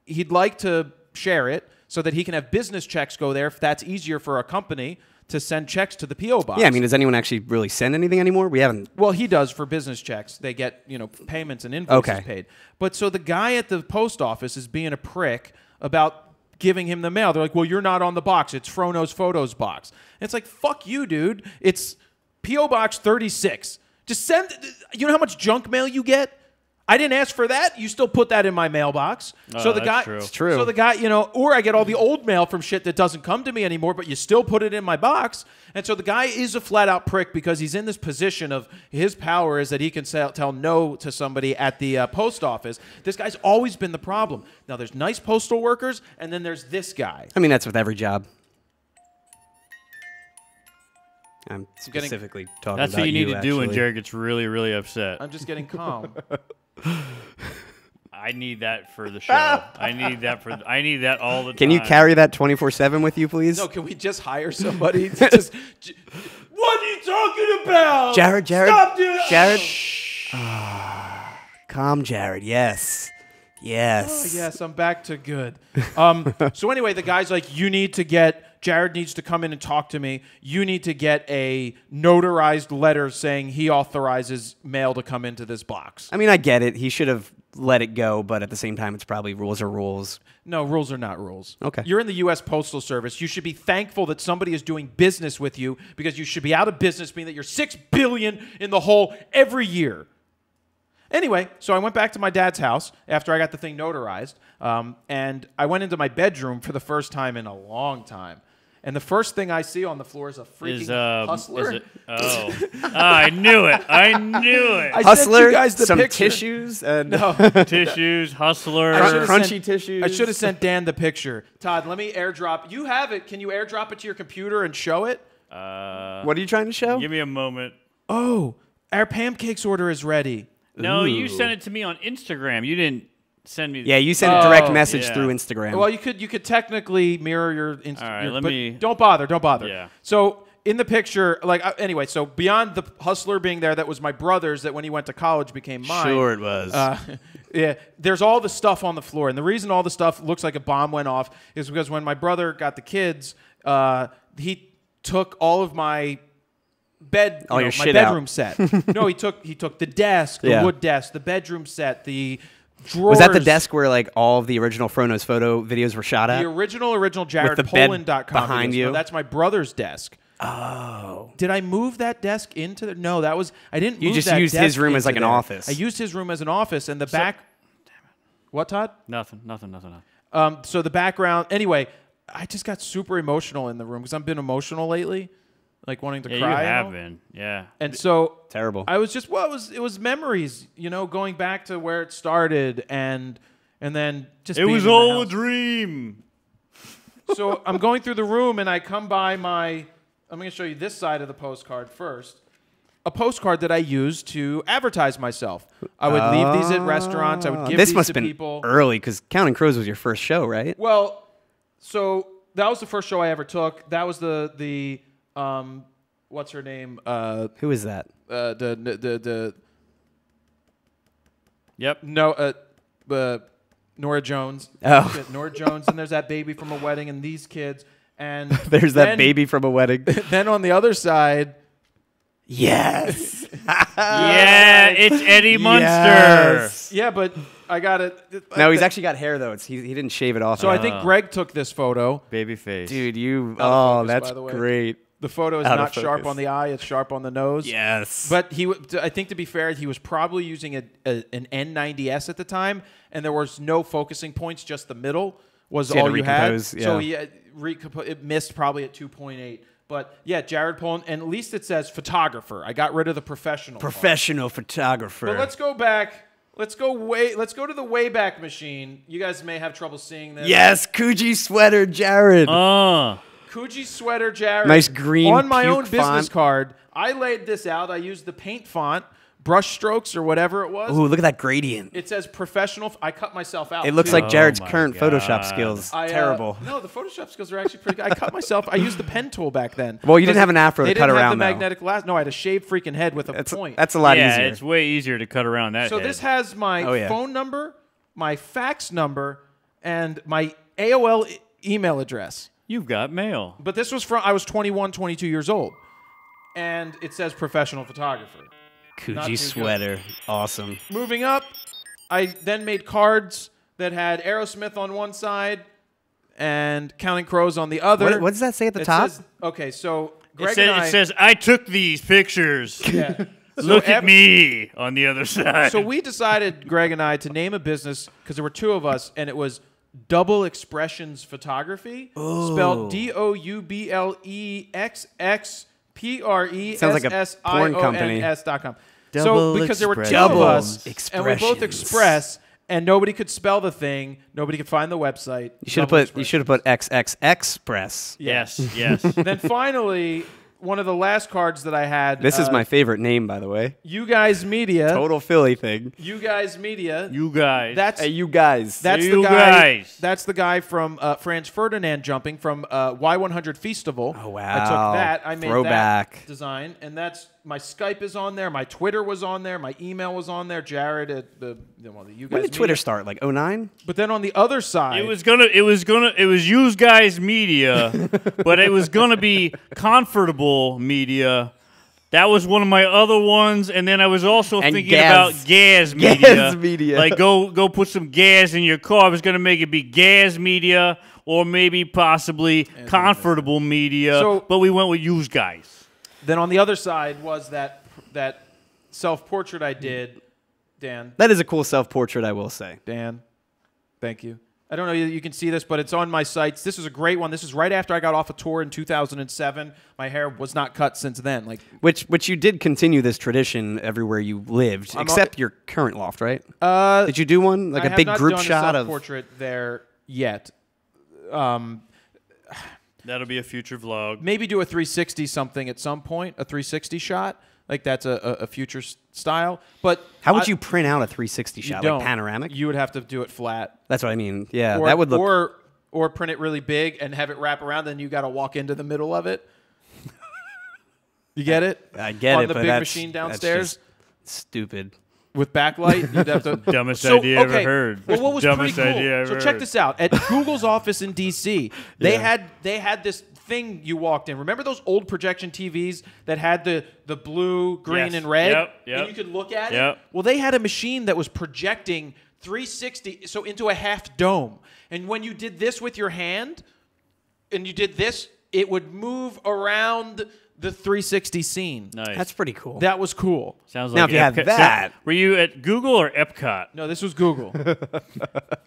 he'd like to share it so that he can have business checks go there if that's easier for a company to send checks to the P.O. Box. Yeah, I mean, does anyone actually really send anything anymore? We haven't. Well, he does for business checks. They get, payments and invoices Okay. paid. But so the guy at the post office is being a prick about giving him the mail. They're like, well, you're not on the box. It's Frono's Photos box. And it's like, fuck you, dude. It's P.O. Box 36. Just send, you know how much junk mail you get? I didn't ask for that. You still put that in my mailbox. So the that's guy, true. It's true. So the guy, or I get all the old mail from shit that doesn't come to me anymore, but you still put it in my box. And so the guy is a flat out prick because he's in this position of his power is that he can tell no to somebody at the post office. This guy's always been the problem. Now there's nice postal workers, and then there's this guy. I mean, that's with every job. I'm getting- specifically talking That's about what you need to do when actually. Jared gets really, really upset. I'm just getting calm. I need that for the show. I need that all the time. Can you carry that 24/7 with you, please? No, can we just hire somebody to just... What are you talking about? Jared. Stop doing Jared. Calm, Jared. Yes. Yes. Yes, I'm back to good. So anyway, the guy's like, Jared needs to come in and talk to me. You need to get a notarized letter saying he authorizes mail to come into this box. I mean, I get it. He should have let it go, but at the same time, it's probably rules are rules. No, rules are not rules. Okay. You're in the U.S. Postal Service. You should be thankful that somebody is doing business with you because you should be out of business, meaning that you're $6 billion in the hole every year. Anyway, so I went back to my dad's house after I got the thing notarized, and I went into my bedroom for the first time in a long time. And the first thing I see on the floor is a freaking hustler. I knew it. I sent Hustler, you guys the some picture. tissues, and tissues, hustler. I should've crunchy sent- tissues. I should have sent Dan the picture. Todd, let me airdrop. You have it. Can you airdrop it to your computer and show it? What are you trying to show? Give me a moment. Oh, our pancakes order is ready. No, you Ooh. sent it to me on Instagram. You didn't send me. Yeah, you sent a direct Oh, message yeah. through Instagram. Well, you could technically mirror your Instagram. All right, let me- Don't bother. Yeah. So in the picture, anyway, so beyond the hustler being there, that was my brother's. That when he went to college became mine. Sure it was. Yeah, there's all the stuff on the floor, and the reason all the stuff looks like a bomb went off is because when my brother got the kids, he took all of my All your my shit bedroom out. set. No, he took the desk, the Yeah. wood desk, the bedroom set, the drawers. Was that the desk where like all of the original Frono's photo videos were shot at? The original the bed JaredPoland.com behind videos. you? No, that's my brother's desk. Oh. Did I move that desk into the? No, that was I didn't. You move just that used desk his room as, into like, an there. office. I used his room as an office, and the back. What, Todd? Nothing. So the background. Anyway, I just got super emotional in the room because I've been emotional lately, like wanting to Yeah, cry. you and have all. been. Yeah. And so Terrible. I was just it was memories, going back to where it started and then just. It being was in the all a house. dream. So I'm going through the room and I come by I'm going to show you this side of the postcard first. A postcard that I used to advertise myself. I would leave these at restaurants. I would give this these must to have been people. early because Counting Crows was your first show, right? Well, so that was the first show I ever took. That was the what's her name? Who is that? Yep. Nora Jones. Oh. Nora Jones, and there's that baby from a wedding, and these kids, and There's that then- baby from a wedding. Then on the other side, Yes. Yeah, it's Eddie Munster. Yes. yeah, but I got it. No, he's actually got hair though. He didn't shave it off. So I yet. think Greg took this photo. Baby face. Dude, you. Out of Oh, focus, that's by the way. great. The photo is Out of not sharp focus. on the eye; it's sharp on the nose. Yes. But I think to be fair, he was probably using an N90S at the time, and there was no focusing points; just the middle was So you had all to you had. recompose, So yeah. it missed probably at 2.8. But yeah, Jared Poland, and at least it says photographer. I got rid of the professional. part. Professional photographer. But let's go back. Let's go to the Wayback Machine. You guys may have trouble seeing this. Yes, Coogee sweater, Jared. Coogee sweater, Jared. Nice green on my own puke business font. card. I laid this out. I used the paint font, brush strokes or whatever it was. Ooh, look at that gradient. It says professional. I cut myself out. It looks too. like Jared's my current Photoshop God. skills. I, Terrible. No, the Photoshop skills are actually pretty good. I cut myself. I used the pen tool back then. Well, you didn't have an afro to They cut didn't have around, the though. magnetic last. No, I had a shaved freaking head with a point. That's a lot yeah, easier. it's way easier to cut around that. So head. this has my Oh, yeah. phone number, my fax number, and my AOL email address. You've got mail. But this was from I was 21, 22 years old. And it says professional photographer. Not too Coogee good. sweater. Awesome. Moving up, I then made cards that had Aerosmith on one side and Counting Crows on the other. What does that say at the It top? says- okay, so It Greg says, and I... it says, I took these pictures. yeah. Look So at me on the other side. So we decided, Greg and I, to name a business because there were two of us, and it was Double Expressions Photography, spelled DOUBLEXXPRESSIONS.com. Double So because there were two Expressions. of us, and we both Expressions. express, and nobody could spell the thing, nobody could find the website. You should have Double put Expressions. XXX Express. yes, yes. Then finally, one of the last cards that I had. This is my favorite name, by the way. You Guys Media. Total Philly thing. You Guys Media. You guys. That's Hey, you guys. That's You the guy. guys. That's the guy from Franz Ferdinand jumping from Y100 Festival. Oh, wow. I took that. I made Throwback. that design, and that's my Skype is on there. My Twitter was on there. My email was on there. Jared at the You Guys. When did Twitter Media. start? Like 09? But then on the other side, It was use guys media, but it was gonna be comfortable media. That was one of my other ones, and then I was also And thinking gas. about gas media. Gas media. Like go put some gas in your car. I was gonna make it be gas media, or maybe possibly comfortable media. So- but we went with use guys. then on the other side was that self-portrait I did, Dan. That is a cool self-portrait, I will say. Dan, thank you. I don't know if you can see this, but it's on my sites. This is a great one. This is right after I got off a tour in 2007. My hair was not cut since then. Like, Which you did continue this tradition everywhere you lived, except your current loft, right? Did you do one? Like I a have big not group done shot a of... self-portrait there yet. That'll be a future vlog. Maybe do a 360 something at some point, a 360 shot. Like that's a future style. But How would you print out a 360 shot? don't. Like panoramic? You would have to do it flat. That's what I mean. Yeah, Or, that would look... or print it really big and have it wrap around. Then you got to walk into the middle of it. You get it? I get on it, the but big that's- machine that's downstairs just stupid. with backlight. You'd have to. Dumbest idea ever okay, heard. Well, what was Dumbest pretty cool? idea So ever check heard. this out. At Google's office in DC, they had this thing you walked in. Remember those old projection TVs that had the blue, green, Yes. and red? Yep. And you could look at Yep. it? Well, they had a machine that was projecting 360, so into a half dome. And when you did this with your hand, and you did this, it would move around the 360 scene. Nice. That's pretty cool. That was cool. Sounds Now, like if you had Epcot. that- Were you at Google or Epcot? No, this was Google.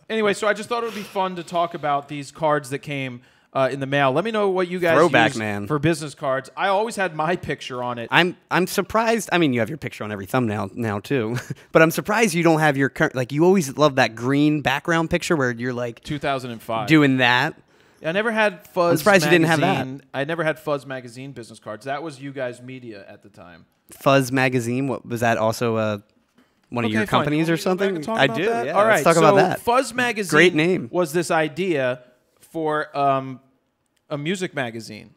Anyway, so I just thought it would be fun to talk about these cards that came in the mail. Let me know what you guys Throwback, use man. for business cards. I always had my picture on it. I'm surprised. I mean, you have your picture on every thumbnail now too, but I'm surprised you don't have your current. Like, you always love that green background picture where you're like 2005. doing that. I never had Fuzz. I'm surprised you didn't have that. Magazine. I never had Fuzz magazine business cards. That was You Guys Media at the time. Fuzz magazine. What was that? Also one of your Okay, fine. companies You or want me to go back something? and talk I about do. that? Yeah. All right. Let's talk so about that. Fuzz magazine. Great name. Was this idea for a music magazine,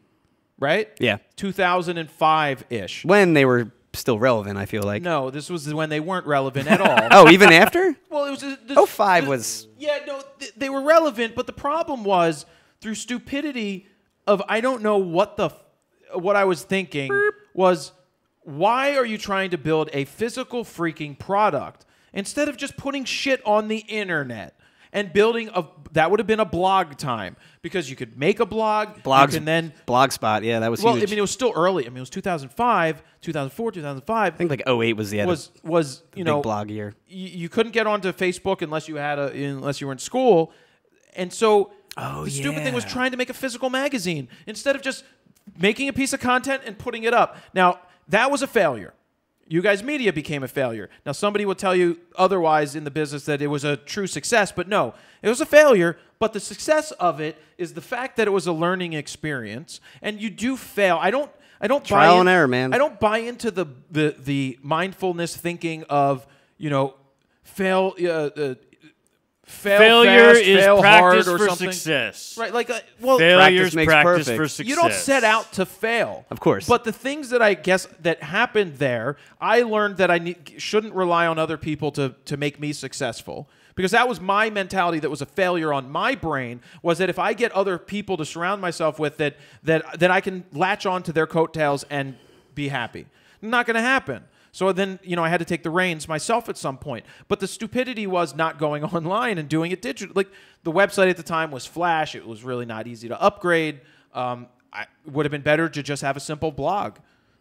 right? Yeah. 2005 ish. When they were still relevant, I feel like. No, this was when they weren't relevant at all. Oh, even after? Well, it was. 05 was- Yeah, no, they were relevant, but the problem was through stupidity of I don't know what I was thinking was why are you trying to build a physical freaking product instead of just putting shit on the internet and building that would have been a blog time because you could make a blog, Blogs, you can then Blogspot, yeah, that was well, huge. I mean, it was still early. I mean, it was 2005, 2004, 2005. I think like 08 was the was you know big blog year. You couldn't get onto Facebook unless you were in school, and so the stupid thing was yeah. trying to make a physical magazine instead of just making a piece of content and putting it up. Now that was a failure. You Guys Media became a failure. Now, somebody will tell you otherwise in the business that it was a true success, but no, it was a failure. But the success of it is the fact that it was a learning experience, and you do fail. I don't Trial and error, man. I don't buy into the mindfulness thinking of, you know, fail Failure fast, is fail practice hard or for something. success. Right? Like, well, Failure's makes practice perfect. for success. you don't set out to fail. Of course. But the things that I guess that happened there, I learned that I shouldn't rely on other people to make me successful. Because that was my mentality that was a failure on my brain, was that if I get other people to surround myself with that I can latch on to their coattails and be happy. Not going to happen. So then, you know, I had to take the reins myself at some point. But the stupidity was not going online and doing it digital. Like, the website at the time was Flash. It was really not easy to upgrade. It would have been better to just have a simple blog.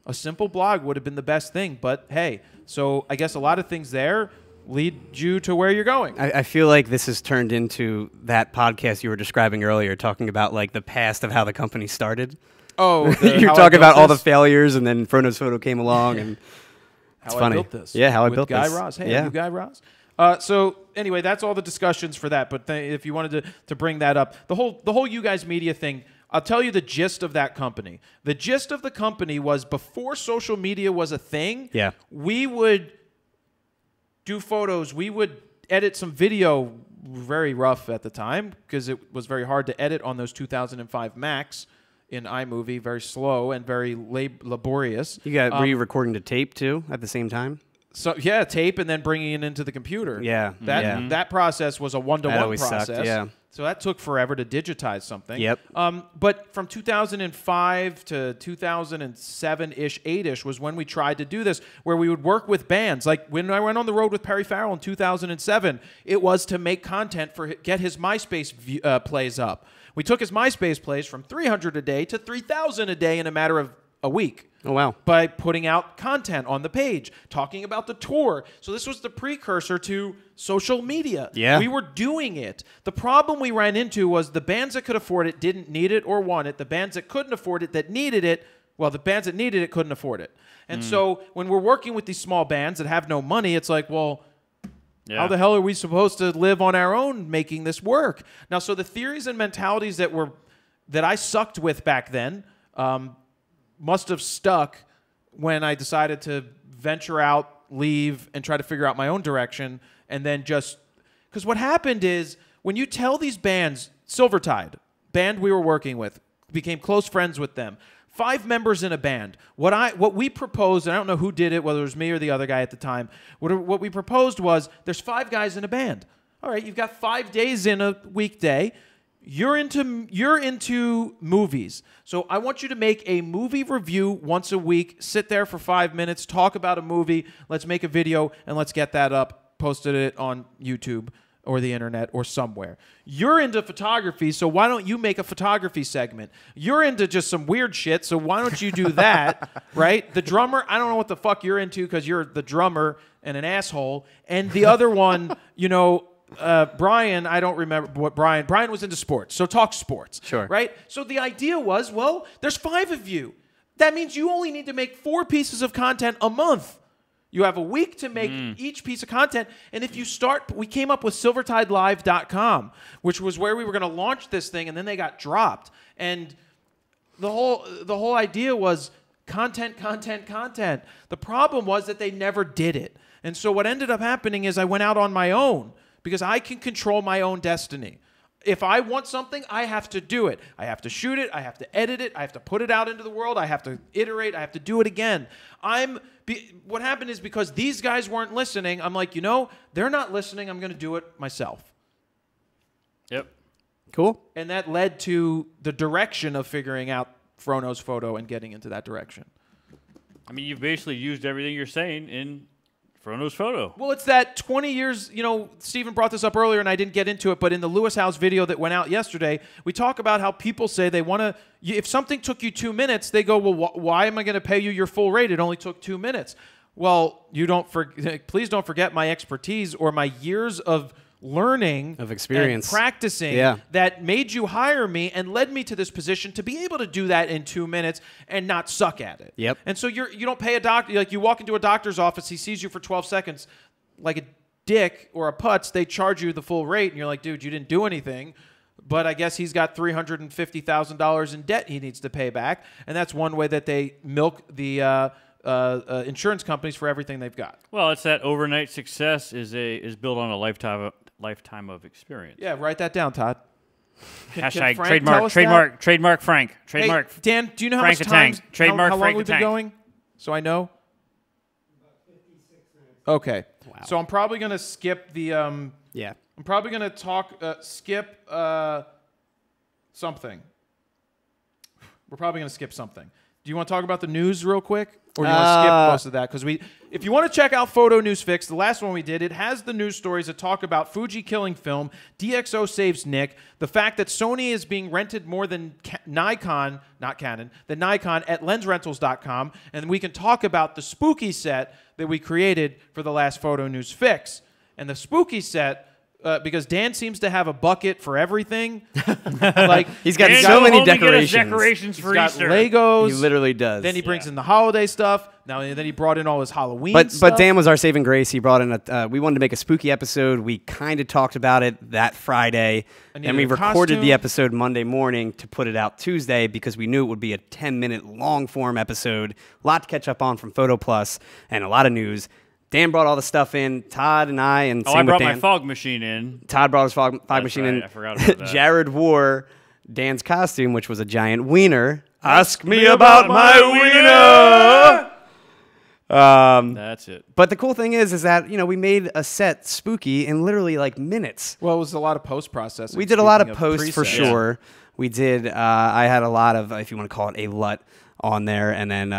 A simple blog would have been the best thing. But, hey, so I guess a lot of things there lead you to where you're going. I feel like this has turned into that podcast you were describing earlier, talking about, like, the past of how the company started. Oh, You're how I talking built about all the this? failures, and then Frono's Photo came along, and it's How funny. I built this. Yeah, how I with built Guy this. Raz. Hey, yeah. you Guy Raz? So anyway, that's all the discussions for that. But if you wanted to bring that up, the whole You Guys Media thing, I'll tell you the gist of that company. The gist of the company was, before social media was a thing, Yeah. we would do photos. We would edit some video, very rough at the time because it was very hard to edit on those 2005 Macs in iMovie, very slow and very laborious. Were you recording to tape too at the same time? So yeah, tape and then bringing it into the computer. Yeah, that process was a That one-to-one always process. sucked, yeah. So that took forever to digitize something. Yep. But from 2005 to 2007-ish, 8-ish was when we tried to do this, where we would work with bands. Like when I went on the road with Perry Farrell in 2007, it was to make content get his MySpace plays up. We took his MySpace plays from 300 a day to 3,000 a day in a matter of a week. Oh, wow. By putting out content on the page, talking about the tour. So this was the precursor to social media. Yeah. We were doing it. The problem we ran into was the bands that could afford it didn't need it or want it. The bands that couldn't afford it that needed it, well, the bands that needed it couldn't afford it. And so when we're working with these small bands that have no money, it's like, well, how the hell are we supposed to live on our own making this work? Now, so the theories and mentalities that I sucked with back then must have stuck when I decided to venture out, leave, and try to figure out my own direction. And then just because what happened is when you tell these bands, Silvertide, band we were working with, became close friends with them. 5 members in a band. What we proposed, and I don't know who did it, whether it was me or the other guy at the time, what we proposed was there's 5 guys in a band. All right, you've got 5 days in a weekday. You're into movies. So I want you to make a movie review once a week, sit there for 5 minutes, talk about a movie, let's make a video, and let's get that up, posted it on YouTube or the internet or somewhere. You're into photography, so why don't you make a photography segment? You're into just some weird shit, so why don't you do that, right? The drummer, I don't know what the fuck you're into because you're the drummer and an asshole. And the other one, you know, Brian, I don't remember what Brian was into sports, so talk sports. Sure. Right? So the idea was, well, there's 5 of you. That means you only need to make 4 pieces of content a month. You have a week to make each piece of content. And if you start, we came up with silvertidelive.com, which was where we were going to launch this thing, and then they got dropped. And the whole idea was content. The problem was that they never did it. And so what ended up happening is I went out on my own because I can control my own destiny. If I want something, I have to do it. I have to shoot it. I have to edit it. I have to put it out into the world. I have to iterate. I have to do it again. What happened is because these guys weren't listening, I'm like, you know, they're not listening. I'm going to do it myself. Yep. Cool. And that led to the direction of figuring out Frono's Photo and getting into that direction. I mean, you've basically used everything you're saying in Frono's Photo. Well, it's that 20 years, you know, Stephen brought this up earlier and I didn't get into it, but in the Lewis House video that went out yesterday, we talk about how people say they want to, if something took you 2 minutes, they go, well, why am I going to pay you your full rate? It only took 2 minutes. Well, please don't forget my expertise or my years of learning of experience, and practicing that made you hire me and led me to this position to be able to do that in 2 minutes and not suck at it. Yep. And so you don't pay a doctor, like you walk into a doctor's office, he sees you for 12 seconds like a dick or a putz, they charge you the full rate and you're like, dude, you didn't do anything. But I guess he's got $350,000 in debt he needs to pay back, and that's one way that they milk the insurance companies for everything they've got. Well, it's that overnight success is built on a lifetime of experience. Yeah, write that down, Todd. Hashtag Frank tell us trademark Frank. Trademark. Hey, Dan, do you know how Frank much the time? Tank. Trademark how long Frank we've the been Tank. going? So I know. Okay. Wow. So I'm probably gonna skip the. Yeah. I'm probably gonna skip something. We're probably gonna skip something. Do you want to talk about the news real quick? Or do you want to skip most of that? Because if you want to check out Photo News Fix, the last one we did, it has the news stories that talk about Fuji killing film, DxO saves Nick, the fact that Sony is being rented more than Nikon, not Canon, than Nikon at lensrentals.com, and we can talk about the spooky set that we created for the last Photo News Fix. And the spooky set, because Dan seems to have a bucket for everything. Like He's got Dan, so go many home and get us decorations. decorations he's for got Easter. Legos. He literally does. Then he brings in the holiday stuff. Then he brought in all his Halloween But stuff. Dan was our saving grace. He brought in we wanted to make a spooky episode. We kind of talked about it that Friday, and we recorded the episode Monday morning to put it out Tuesday because we knew it would be a 10-minute long form episode. A lot to catch up on from Photo Plus and a lot of news. Dan brought all the stuff in. Todd and I, and same I brought with Dan. my fog machine in. Todd brought his fog machine in. I forgot about that. Jared wore Dan's costume, which was a giant wiener. Ask me about my wiener. That's it. But the cool thing is that we made a set spooky in literally like minutes. Well, it was a lot of post processing. We did a lot of post for presets. sure. We did. I had a lot of, if you want to call it a LUT, on there, and then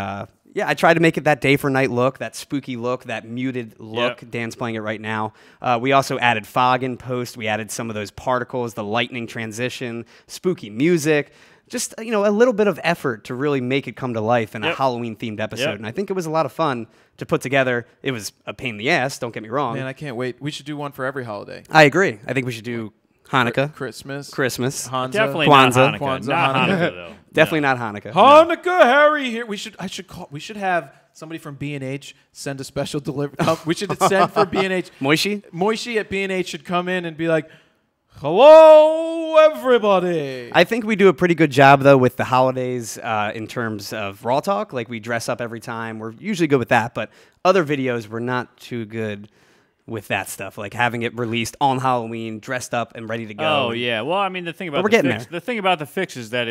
I tried to make it that day for night look, that spooky look, that muted look. Yep. Dan's playing it right now. We also added fog in post. We added some of those particles, the lightning transition, spooky music. Just a little bit of effort to really make it come to life in a Halloween-themed episode. Yep. And I think it was a lot of fun to put together. It was a pain in the ass, don't get me wrong. Man, I can't wait. We should do one for every holiday. I agree. I think we should do Hanukkah, Christmas, Hanukkah, Definitely Kwanzaa. not Hanukkah. Kwanzaa, Not Hanukkah. Hanukkah, though. Definitely not Hanukkah. Hanukkah, Harry here. We should have somebody from B&H send a special delivery. We should send for B&H. Moishi at B&H should come in and be like, hello, everybody. I think we do a pretty good job, though, with the holidays in terms of RAWtalk. Like, we dress up every time. We're usually good with that. But other videos, we're not too good with that stuff. Like, having it released on Halloween, dressed up and ready to go. Oh, yeah. Well, I mean, the thing about we're getting there. The thing about the fix is that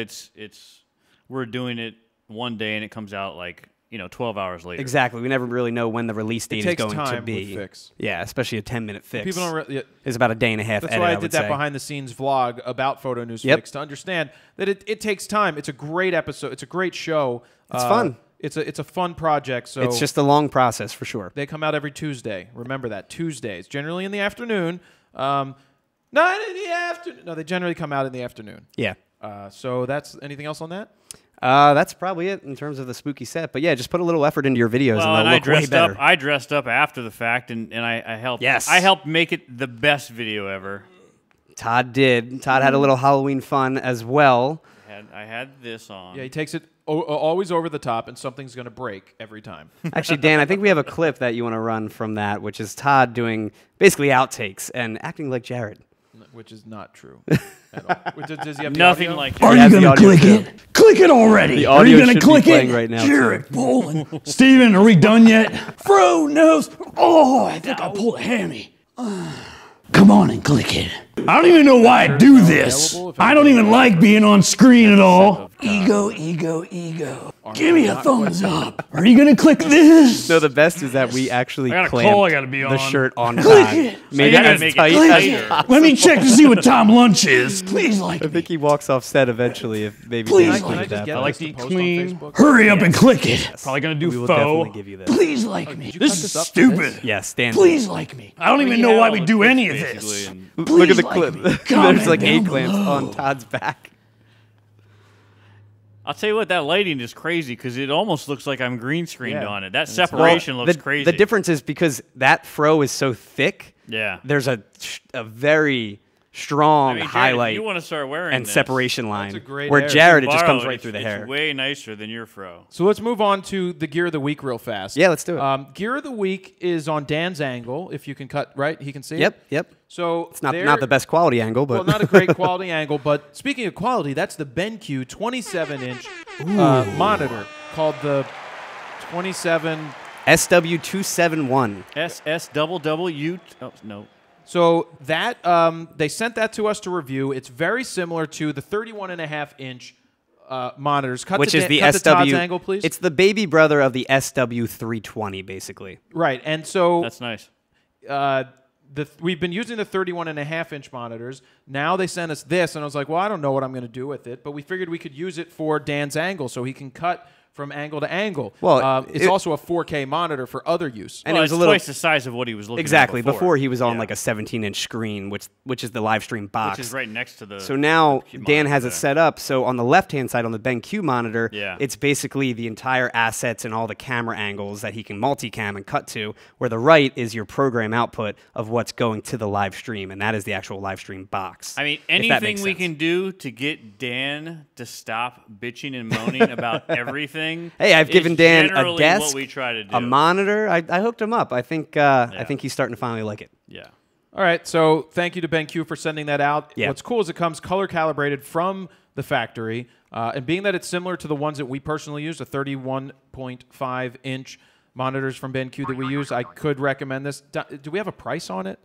we're doing it one day and it comes out like 12 hours later. Exactly. We never really know when the release date is going to be. With fix. Yeah, especially a 10-minute fix. People don't. It's about a day and a half. That's edit, why I would did that say. behind the scenes vlog about Photo News Yep. Fix to understand that it takes time. It's a great episode. It's a great show. It's fun. It's a fun project. So It's just a long process for sure. they come out every Tuesday. Remember that, Tuesdays, generally in the afternoon. Not in the afternoon. No, they generally come out in the afternoon. Yeah. So that's anything else on that? That's probably it in terms of the spooky set. But yeah, just put a little effort into your videos Well, and they'll look way better. I dressed up after the fact, and I helped. Yes. I helped make it the best video ever. Todd did. Todd had a little Halloween fun as well. I had this on. Yeah, he takes it always over the top, and something's going to break every time. Actually, Dan, I think we have a clip that you want to run from that, which is Todd doing basically outtakes and acting like Jared. Which is not true at all. Does he have the Nothing audio? like Are He has you the going to audio click too. it? Click it already. The Are audio you going should to be click playing it? right now, Jared Bolin. Steven, are we done yet? Fro knows. Oh, I think I pulled a hammy. Come on and click it. I don't even know why I do this. I don't even like being on screen at all. Ego, ego, ego. Give me a thumbs up. Are you going to click this? No, the best is that we actually I got a clamped call I gotta be the on. shirt on Click Todd. it. Made You it gotta as make it tight click as it. possible. Let me check to see what time lunch is. Please like I me. think he walks off set eventually if maybe Please Dan like Can I did just that. get I like this to to eat post clean. on Facebook? Hurry up and click it. Probably gonna do We will faux. definitely give you this. Please like me. you This cut is this up for stupid. Yes, Dan. Please like me. I don't even know why we do any of this. Look at the Please like clip. me. There's Comment like 8 down clamps below. on Todd's back. I'll tell you what, that lighting is crazy because it almost looks like I'm green screened Yeah. on it. That separation looks crazy. The difference is because that fro is so thick Yeah. there's a very strong Jared, highlight if you want to start wearing and this, separation line a great where hair. Jared, it just borrow comes it. right through the hair. It's way nicer than your fro. So let's move on to the gear of the week real fast. Yeah, let's do it. Gear of the week is on Dan's angle. If you can cut right, he can see it. Yep. So It's not the best quality angle, but Well, not a great quality angle, but speaking of quality, that's the BenQ 27-inch monitor called the 27. SW271. SSWW. Oh, no. So that they sent that to us to review. It's very similar to the 31.5-inch monitors. Cut Which the, is the cut SW. the Todd's angle, please. It's the baby brother of the SW320, basically. Right, and so That's nice. we've been using the 31.5-inch monitors. Now they sent us this, and I was like, well, I don't know what I'm going to do with it, but we figured we could use it for Dan's angle so he can cut from angle to angle. Well, it's also a 4K monitor for other use. And Well, it was it's a little twice the size of what he was looking exactly. at before. He was on Yeah. like a 17-inch screen, which is the live stream box. Which is right next to the. So now BenQ Dan monitor has there. it set up. So on the left-hand side, on the BenQ monitor, Yeah. it's basically the entire assets and all the camera angles that he can multicam and cut to, where the right is your program output of what's going to the live stream, and that is the actual live stream box. I mean, if that anything makes we sense. can do to get Dan to stop bitching and moaning about everything. Hey, I've is given Dan a generally desk, what we try to do. a monitor. I hooked him up. I think he's starting to finally like it. Yeah. All right, so thank you to BenQ for sending that out. Yeah. What's cool is it comes color calibrated from the factory, and being that it's similar to the ones that we personally use, the 31.5-inch monitors from BenQ that we use, I could recommend this. Do we have a price on it?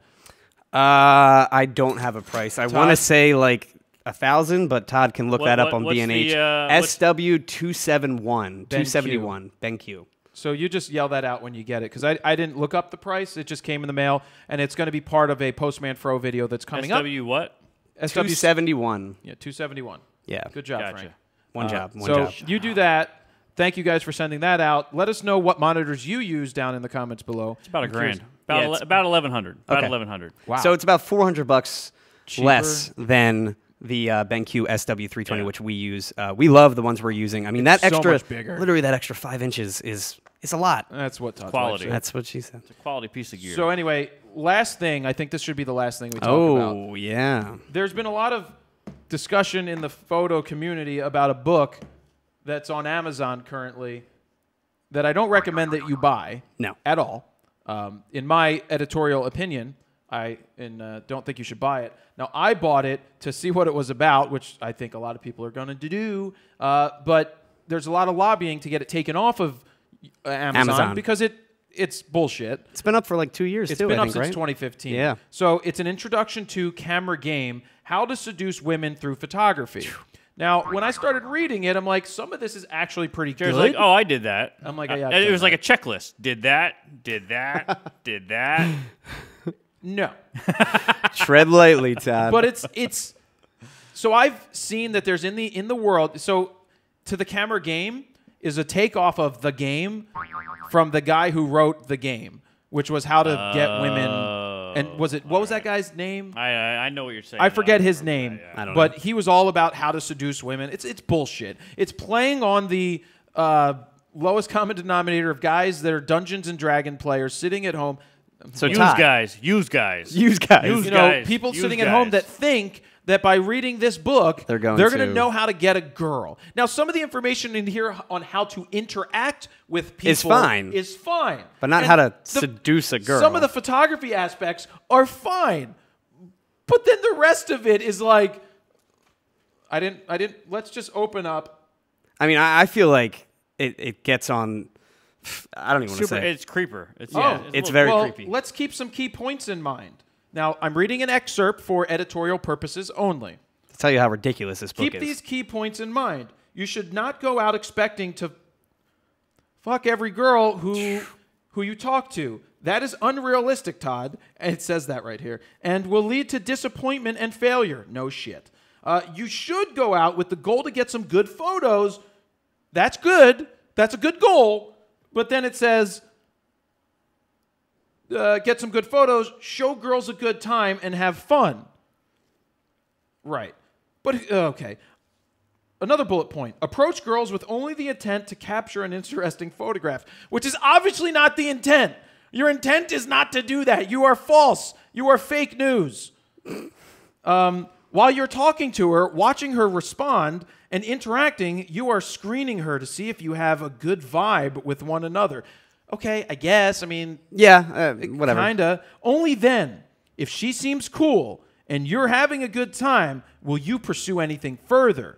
I don't have a price. I want to say like 1,000, but Todd can look that up on what's B&H. what's- SW271, 271, BenQ. So you just yell that out when you get it, because I didn't look up the price. It just came in the mail, and it's going to be part of a Postman Fro video that's coming up. SW what? SW 271. Yeah, 271. Yeah. Good job, Gotcha. Frank. One job. So you do that. Thank you guys for sending that out. Let us know what monitors you use down in the comments below. It's about I'm curious. $1,000. Yeah, it's- About 1,100. About Okay. 1,100. Wow. So it's about $400 Cheaper. less than the BenQ SW320, Yeah. which we use. We love the ones we're using. I mean, that so extra, much bigger. literally that extra 5 inches is a lot. That's what Todd's Quality. wife said. That's what she said. It's a quality piece of gear. So anyway, last thing. I think this should be the last thing we talk about. Oh, yeah. There's been a lot of discussion in the photo community about a book that's on Amazon currently that I don't recommend that you buy. No. At all. In my editorial opinion, I don't think you should buy it. Now, I bought it to see what it was about, which I think a lot of people are going to do. But there's a lot of lobbying to get it taken off of Amazon. Because it's bullshit. It's been up for like 2 years, It's too, been I up think, since right? 2015. Yeah. So it's an introduction to camera game, how to seduce women through photography. Now, when I started reading it, I'm like, some of this is actually pretty Jared's good. like, oh, I did that. I'm like, yeah, I've it done was like a checklist. Did that, did that, did that. No. Tread lightly, Todd. But it's so I've seen that there's in the world, so To the Camera Game is a takeoff of The Game from the guy who wrote The Game, which was how to get women. And what was that guy's name? I know what you're saying. I forget his remember name, that, yeah. I don't but he was all about how to seduce women. It's bullshit. It's playing on the lowest common denominator of guys that are Dungeons and Dragon players sitting at home. so Use Todd, guys. Use guys. Use guys. Use You know, guys. people Use sitting at home guys. that think that by reading this book, They're going to to- know how to get a girl. Now, some of the information in here on how to interact with people Is fine. Is fine. But not And how to seduce a girl. Some of the photography aspects are fine. But then the rest of it is like, I didn't, let's just open up. I mean, I feel like it gets on. I don't even want to Super. say. It's creeper. It's, Oh, yeah, it's a little- very well, creepy. let's keep some key points in mind. Now, I'm reading an excerpt for editorial purposes only. To tell you how ridiculous this book Keep is. these key points in mind. You should not go out expecting to fuck every girl who you talk to. That is unrealistic, Todd. And it says that right here. And will lead to disappointment and failure. No shit. You should go out with the goal to get some good photos. That's good. That's a good goal. But then it says, get some good photos, show girls a good time, and have fun. Right. But, okay. Another bullet point. Approach girls with only the intent to capture an interesting photograph, which is obviously not the intent. Your intent is not to do that. You are false. You are fake news. While you're talking to her, watching her respond, and interacting, you are screening her to see if you have a good vibe with one another. Okay, I guess. I mean, Yeah, whatever. kinda. Only then, if she seems cool and you're having a good time, will you pursue anything further?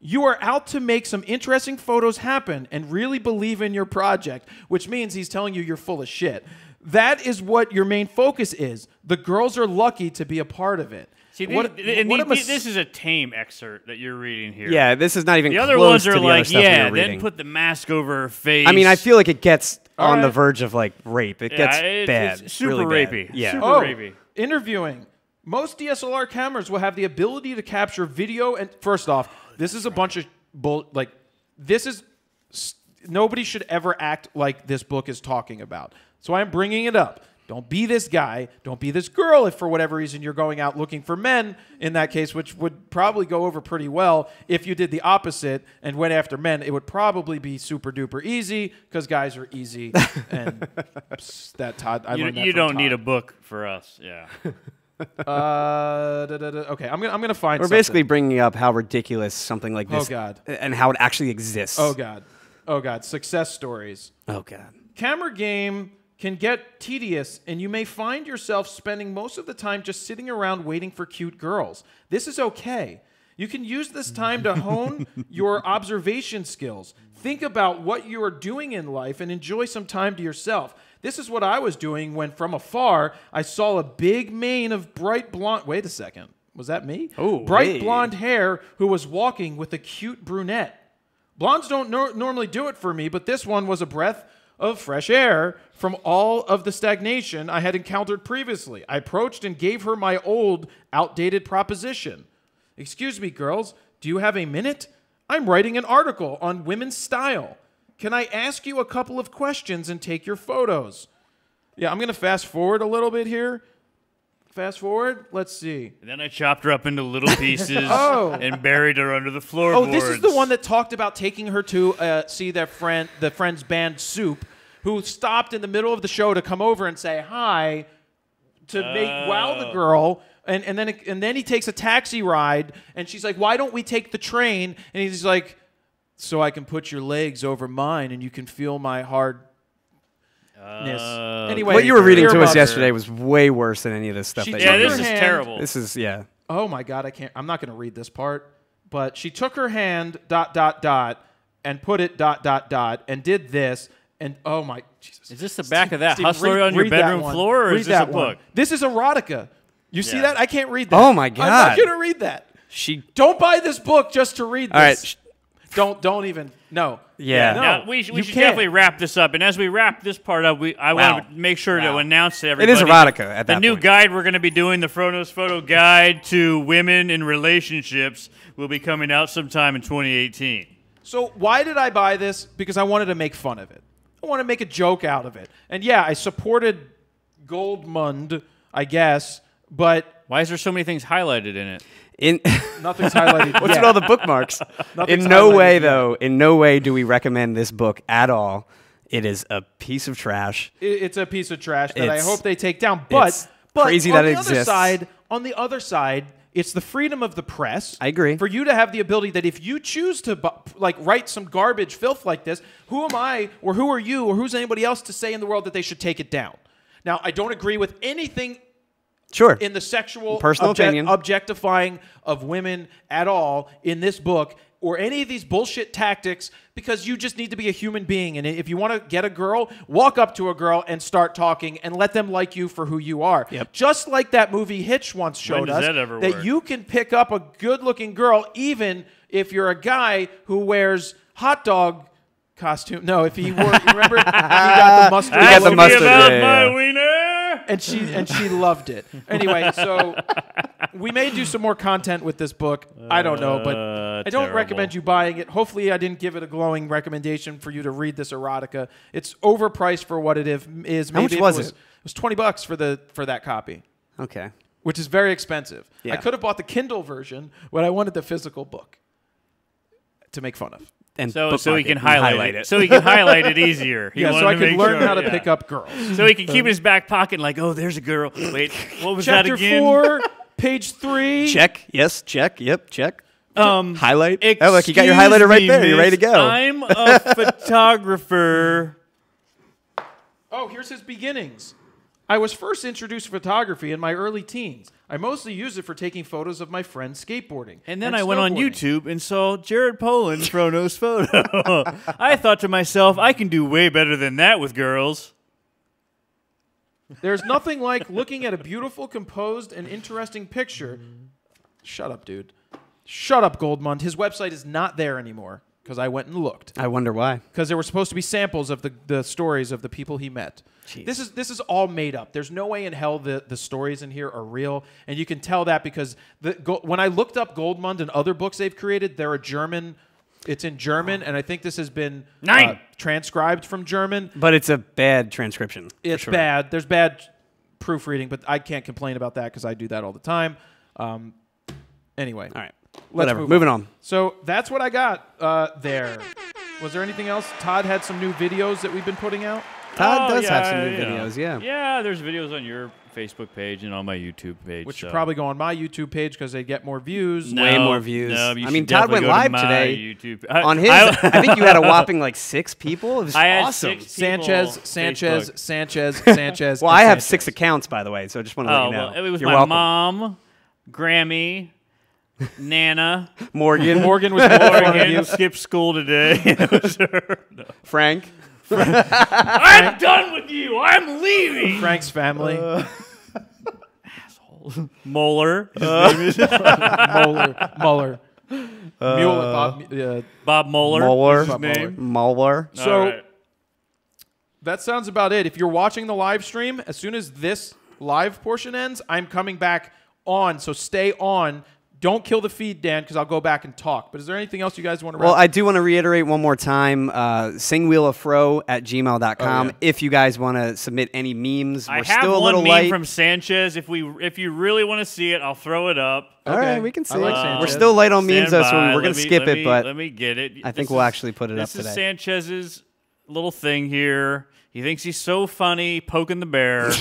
You are out to make some interesting photos happen and really believe in your project, which means he's telling you you're full of shit. That is what your main focus is. The girls are lucky to be a part of it. See, this is a tame excerpt that you're reading here. Yeah, this is not even The close other ones to are the other like, stuff we yeah, were then reading. put the mask over her face. I mean, I feel like it gets on the right. verge of like rape. It gets bad. It's super really bad. rapey. Yeah. Super Oh, rapey. interviewing. Most DSLR cameras will have the ability to capture video. And first off, this is a bunch of nobody should ever act like this book is talking about. So I'm bringing it up. Don't be this guy. Don't be this girl if for whatever reason you're going out looking for men in that case, which would probably go over pretty well. If you did the opposite and went after men, it would probably be super duper easy because guys are easy. And that Todd, I learned that You from don't Todd. need a book for us. Yeah. Okay, I'm gonna find. We're something. basically bringing up how ridiculous something like this Oh, God. and how it actually exists. Oh God, success stories. Oh God. Camera game can get tedious, and you may find yourself spending most of the time just sitting around waiting for cute girls. This is okay. You can use this time to hone your observation skills. Think about what you are doing in life and enjoy some time to yourself. This is what I was doing when from afar I saw a big mane of bright blonde... Wait a second. Was that me? Oh, bright hey. blonde hair who was walking with a cute brunette. Blondes don't normally do it for me, but this one was a breath of fresh air from all of the stagnation I had encountered previously. I approached and gave her my old, outdated proposition. Excuse me, girls, do you have a minute? I'm writing an article on women's style. Can I ask you a couple of questions and take your photos? Yeah, I'm going to fast forward a little bit here. Fast forward. Let's see. And then I chopped her up into little pieces Oh. and buried her under the Oh, floorboards. this is the one that talked about taking her to see the friend's band Soup, who stopped in the middle of the show to come over and say hi to make wow the girl. And then he takes a taxi ride, and she's like, "Why don't we take the train?" And he's like, "So I can put your legs over mine, and you can feel my hardness." Anyway, What you were reading to hear us about yesterday her. was way worse than any of this stuff She that took Yeah, you her this is hand- terrible. This is, yeah. Oh my God, I can't. I'm not going to read this part. But she took her hand ... and put it ... and did this. And oh my Jesus! Is this the back of that Steve, hustler on your read that bedroom one. floor, or Read is this a that one. book? This is erotica. You see Yeah. that? I can't read that. Oh, my I'm God. not going to read that. She. Don't buy this book just to read this. All right. Don't even. No. Yeah. No. Now, we should you can't. definitely wrap this up. And as we wrap this part up, I want to make sure to announce to It everybody is erotica at that the new point. guide we're going to be doing, the Frono's Photo Guide to Women in Relationships, will be coming out sometime in 2018. So why did I buy this? Because I wanted to make fun of it. I want to make a joke out of it. And yeah, I supported Goldmund, I guess, but Why is there so many things highlighted in it? nothing's highlighted What's yet. with all the bookmarks? Nothing's In no highlighted way, yet. though, in no way do we recommend this book at all. It is a piece of trash. It's a piece of trash that I It's- hope they take down. But it's crazy that it exists. On the other side, it's the freedom of the press. I agree. For you to have the ability that if you choose to write some garbage filth like this, who am I or who are you or who's anybody else to say in the world that they should take it down? Now, I don't agree with anything Sure. in the sexual Personal opinion. objectifying of women at all in this book or any of these bullshit tactics, because you just need to be a human being. And if you want to get a girl, walk up to a girl and start talking and let them like you for who you are. Yep. Just like that movie Hitch once showed does us, that ever work? you can pick up a good-looking girl even if you're a guy who wears hot dog costume. No, if he wore, remember, he got the mustard. got Ask the me mustard, about yeah, my yeah. wiener. And she loved it. Anyway, so we may do some more content with this book. I don't know, but I don't terrible. recommend you buying it. Hopefully, I didn't give it a glowing recommendation for you to read this erotica. It's overpriced for what it is. How much Maybe was it it? was $20 for that copy, Okay. which is very expensive. Yeah. I could have bought the Kindle version, but I wanted the physical book. to make fun of. And So he bookmark can it and highlight it. So he can highlight it easier. He Yeah, wanted so I to could make learn sure- how to yeah. pick up girls. So he can keep it in his back pocket like, oh, there's a girl. Wait, what was that Chapter again? 4, page 3. check. Yes, check. Yep, check. Um, Highlight. Oh, look, you got your highlighter right there. You're ready to go. I'm a photographer. Oh, here's his beginnings. I was first introduced to photography in my early teens. I mostly used it for taking photos of my friends skateboarding. And then I went on snowboarding. YouTube and saw Jared Poland's Frono's photo. I thought to myself, I can do way better than that with girls. There's nothing like looking at a beautiful, composed, and interesting picture. Shut up, dude. Shut up, Goldmund. His website is not there anymore because I went and looked. I wonder why. Because there were supposed to be samples of the stories of the people he met. Jeez. This is all made up. There's no way in hell the stories in here are real, and you can tell that because when I looked up Goldmund and other books they've created, they're a German. It's in German, and I think this has been transcribed from German. But it's a bad transcription. It's bad. There's bad proofreading, but I can't complain about that because I do that all the time. Anyway, All right. let's Whatever. move Moving on. So that's what I got there. Was there anything else? Todd had some new videos that we've been putting out. Todd Oh, does have yeah, some new yeah. videos, yeah. Yeah, there's videos on your Facebook page and on my YouTube page. Which so. should probably go on my YouTube page because they get more views. No, Way more views. No, you I should mean, Todd definitely went go to live my today YouTube. On his, I think you had a whopping like 6 people. It was I had awesome. 6 Sanchez, people Sanchez, Facebook. Sanchez, Sanchez. Well, and I have Sanchez. 6 accounts, by the way, so I just want to let Oh, you know. well, it was You're my welcome. mom, Grammy, Nana, Morgan, Morgan was making fun of you. Morgan skipped school today. It was her. No. Frank. I'm done with you. I'm leaving. Frank's family. Moeller. Mueller. Mueller. Mueller. Bob Moeller. Mueller. is his name. Mueller. So All right. that sounds about it. If you're watching the live stream, as soon as this live portion ends, I'm coming back on. So stay on. Don't kill the feed, Dan, because I'll go back and talk. But is there anything else you guys want to Well, I do want to reiterate one more time, singwheeloffro@gmail.com. Oh, yeah. If you guys want to submit any memes, I we're have still a one little meme light. from Sanchez. If you really want to see it, I'll throw it up. All right, Okay. we can see I like it. Sanchez. We're still light on memes, Stand though, so by. we're going to skip it, but let me get it. I think This we'll is- actually put it up This is today. Sanchez's little thing here. He thinks he's so funny, poking the bear.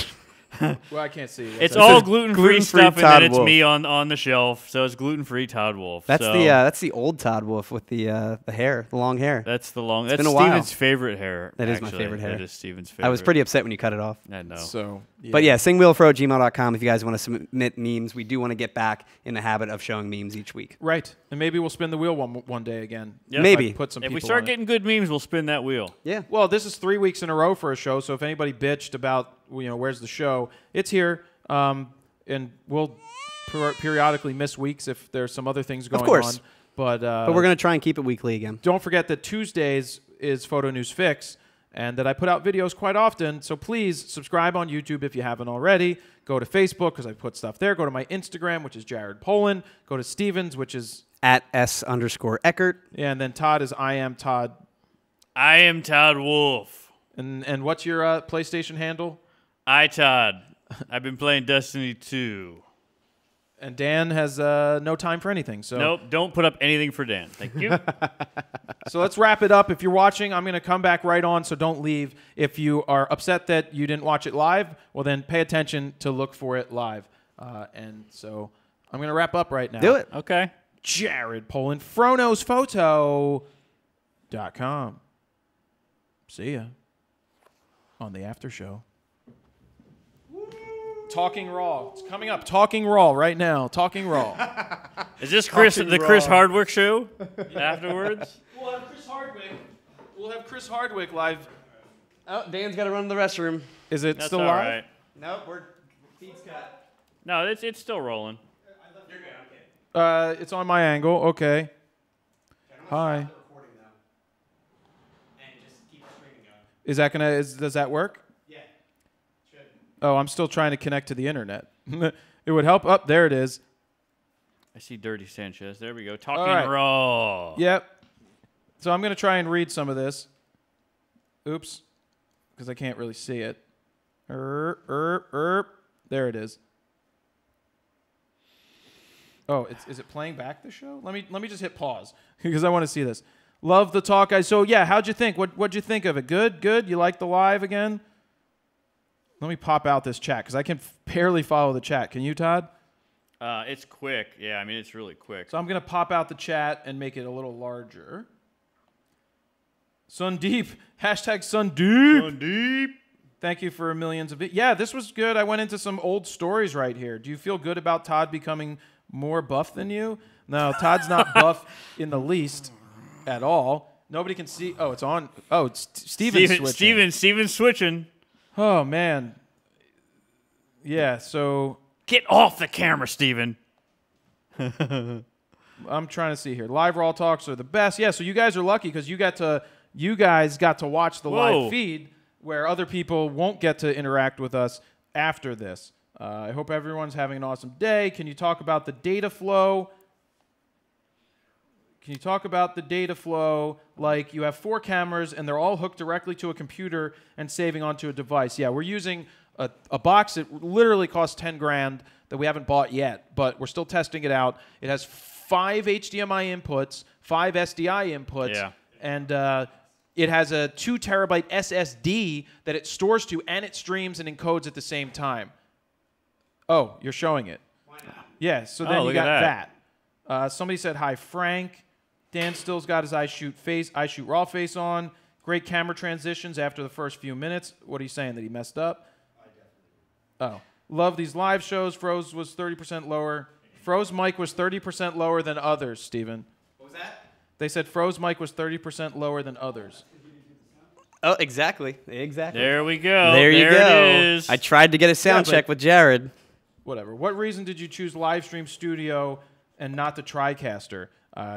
Well, I can't see. What's It's that? all gluten-free gluten-free stuff, and Todd then it's Wolf. me on the shelf. So it's gluten-free Todd Wolf. That's so that's the old Todd Wolf with the hair, the long hair. That's the long. It's That's been a while. Steven's favorite hair. That is my actually. favorite hair. That is Steven's favorite. I was pretty upset when you cut it off. I know. So, yeah. But yeah, singwheelfro@gmail.com if you guys want to submit memes. We do want to get back in the habit of showing memes each week. Right. And maybe we'll spin the wheel one day again. Yep. Maybe. I put some If we people start on it. getting good memes, we'll spin that wheel. Yeah. Well, this is 3 weeks in a row for a show, so if anybody bitched about, where's the show, it's here. And we'll periodically miss weeks if there's some other things going course. on. But But we're going to try and keep it weekly again. don't forget that Tuesdays is Photo News Fix, and that I put out videos quite often. So please subscribe on YouTube if you haven't already. Go to Facebook because I put stuff there. Go to my Instagram, which is Jared Poland. Go to Stevens, which is At @S_Eckert. and then Todd is I am Todd. I am Todd Wolf. And what's your PlayStation handle? Todd. I've been playing Destiny 2. And Dan has no time for anything. So Nope, don't put up anything for Dan. Thank you. So let's wrap it up. If you're watching, I'm going to come back right on, so don't leave. If you are upset that you didn't watch it live, well, then pay attention to look for it live. And so I'm going to wrap up right now. Do it. Okay. Jared Poland, FronosPhoto.com. See ya on the after show. Talking Raw. It's coming up. Talking Raw right now. Talking Raw. Is this Chris Talking the Chris raw. Hardwick show afterwards? We'll have Chris Hardwick. We'll have Chris Hardwick live. Oh, Dan's got to run to the restroom. Is it That's still all live? right. Nope, feed's cut. No, it's still rolling. You're good, okay. It's on my angle. Okay. Hi. Is that gonna? Does that work? Yeah. Should. Oh, I'm still trying to connect to the internet. It would help. Up there it is. I see Dirty Sanchez. There we go. Talking right. raw. Yep. So I'm gonna try and read some of this. Oops, because I can't really see it. There it is. Oh, is it playing back the show? Let me just hit pause because I want to see this. Love the talk, guys. So yeah, how'd you think? What'd you think of it? Good. You like the live again? Let me pop out this chat because I can barely follow the chat. Can you, Todd? It's quick. Yeah, I mean it's really quick. So I'm gonna pop out the chat and make it a little larger. Sundeep, hashtag Sundeep. Thank you for millions of it. Yeah, this was good. I went into some old stories right here. Do you feel good about Todd becoming more buff than you? No, Todd's not buff in the least at all. Nobody can see. Oh, it's on. Oh, it's Steven's switching. Steven's switching. Oh, man. Yeah, so Get off the camera, Steven. I'm trying to see here. Live Raw Talks are the best. Yeah, so you guys are lucky because you guys got to watch the live feed where other people won't get to interact with us after this. I hope everyone's having an awesome day. Can you talk about the data flow? Like you have 4 cameras and they're all hooked directly to a computer and saving onto a device. Yeah, we're using a box that literally costs 10 grand that we haven't bought yet, but we're still testing it out. It has 5 HDMI inputs, 5 SDI inputs, and it has a 2 terabyte SSD that it stores to and it streams and encodes at the same time. Oh, you're showing it. Why not? Yeah, so then you got that. Somebody said, hi, Frank. Dan still's got his I shoot raw face on. Great camera transitions after the first few minutes. What are you saying, that he messed up? I definitely. Oh. Love these live shows. Froze was 30% lower. Froze mic was 30% lower than others, Steven. What was that? They said Froze mic was 30% lower than others. Oh, exactly. There we go. There you go. It is. I tried to get a sound check with Jared. Whatever. What reason did you choose Livestream Studio and not the TriCaster?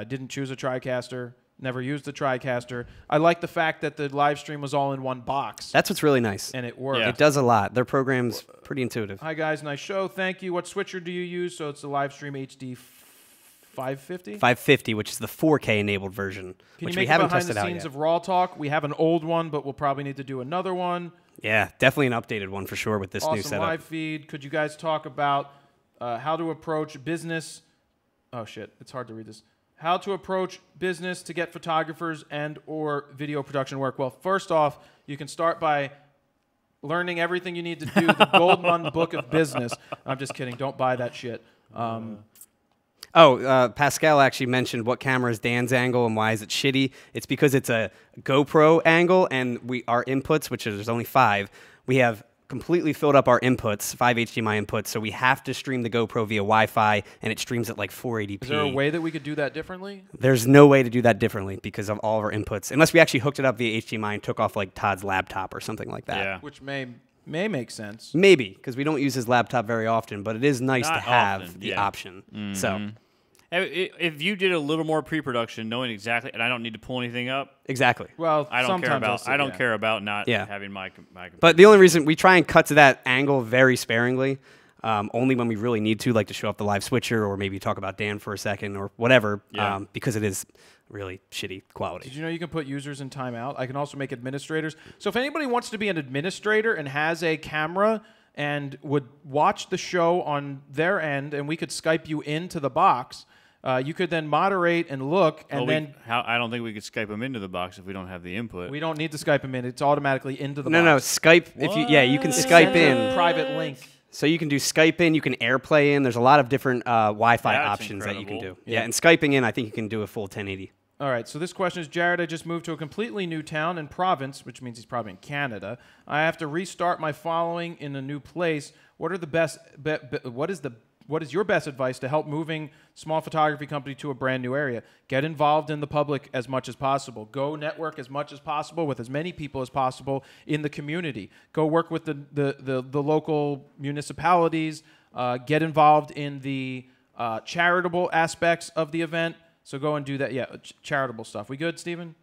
Didn't choose a TriCaster. Never used the TriCaster. I like the fact that the live stream was all in one box. That's what's really nice. And it worked. Yeah. It does a lot. Their program's pretty intuitive. Hi, guys. Nice show. Thank you. What switcher do you use? So it's the Livestream HD 550? 550, which is the 4K enabled version, Can which you make we haven't behind tested the out scenes yet. of RAWtalk? We have an old one, but we'll probably need to do another one. Yeah, definitely an updated one for sure with this new Awesome setup. live feed. Could you guys talk about how to approach business? Oh, shit. It's hard to read this. How to approach business to get photographers and or video production work. Well, first off, you can start by learning everything you need to do, the Goldman Book of Business. I'm just kidding. Don't buy that shit. Pascal actually mentioned what camera is Dan's angle and why is it shitty. It's because it's a GoPro angle, and our inputs, which there's only 5, we have completely filled up our inputs, 5 HDMI inputs, so we have to stream the GoPro via Wi-Fi, and it streams at like 480p. Is there a way that we could do that differently? There's no way to do that differently because of all of our inputs, unless we actually hooked it up via HDMI and took off like Todd's laptop or something like that. Yeah. Which may make sense. Maybe, because we don't use his laptop very often, but it is nice Not to have often, the yeah. option. So, If you did a little more pre-production, knowing exactly, and I don't need to pull anything up, exactly. Well, I don't care sometimes about. I don't care about not Yeah. having my. But the only reason we try and cut to that angle very sparingly, only when we really need to, like to show off the live switcher or maybe talk about Dan for a second or whatever, Yeah. because it is really shitty quality. Did you know you can put users in timeout? I can also make administrators. So if anybody wants to be an administrator and has a camera and would watch the show on their end, and we could Skype you into the box, you could then moderate and look, and I don't think we could Skype them into the box if we don't have the input. we don't need to Skype them in. It's automatically into the No, box. Skype. You can Skype in. Private link. So you can do Skype in, you can AirPlay in. There's a lot of different Wi-Fi That's options that you can do. incredible. Yeah, and Skyping in, I think you can do a full 1080. All right, so this question is, Jared, I just moved to a completely new town and province, which means he's probably in Canada. I have to restart my following in a new place. What are the best? What is your best advice to help moving small photography company to a brand new area? Get involved in the public as much as possible. Go network as much as possible with as many people as possible in the community. Go work with the local municipalities. Get involved in the charitable aspects of the event. So go and do that. Yeah, charitable stuff. We good, Steven?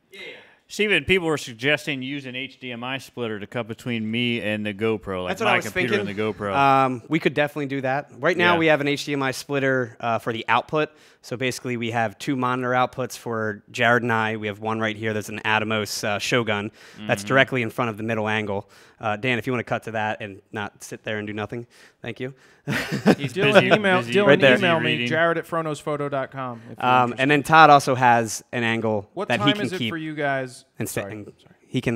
Steven, people were suggesting use an HDMI splitter to cut between me and the GoPro, like That's what I my was computer thinking. and the GoPro. We could definitely do that. Right now, Yeah. we have an HDMI splitter for the output. So basically, we have 2 monitor outputs for Jared and I. We have one right here. There's an Atomos Shogun that's directly in front of the middle angle. Dan, if you want to cut to that and not sit there and do nothing, thank you. He's Dylan, busy, email, busy, Dylan Right there. email me, reading. jared@fronosphoto.com. if you're interested. And then Todd also has an angle What that he time can is it keep. for you guys? And, Sorry. and he can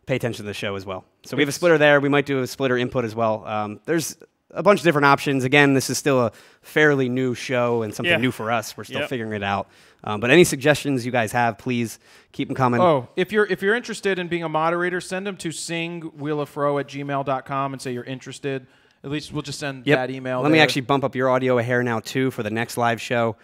pay attention to the show as well. So we have a splitter there. We might do a splitter input as well. There's a bunch of different options. Again, this is still a fairly new show and something Yeah. new for us. We're still Yep. figuring it out. But any suggestions you guys have, please keep them coming. Oh, if you're interested in being a moderator, send them to singwheelofro@gmail.com and say you're interested. At least we'll just send Yep. that email. Let me there. actually bump up your audio a hair now, too, for the next live show.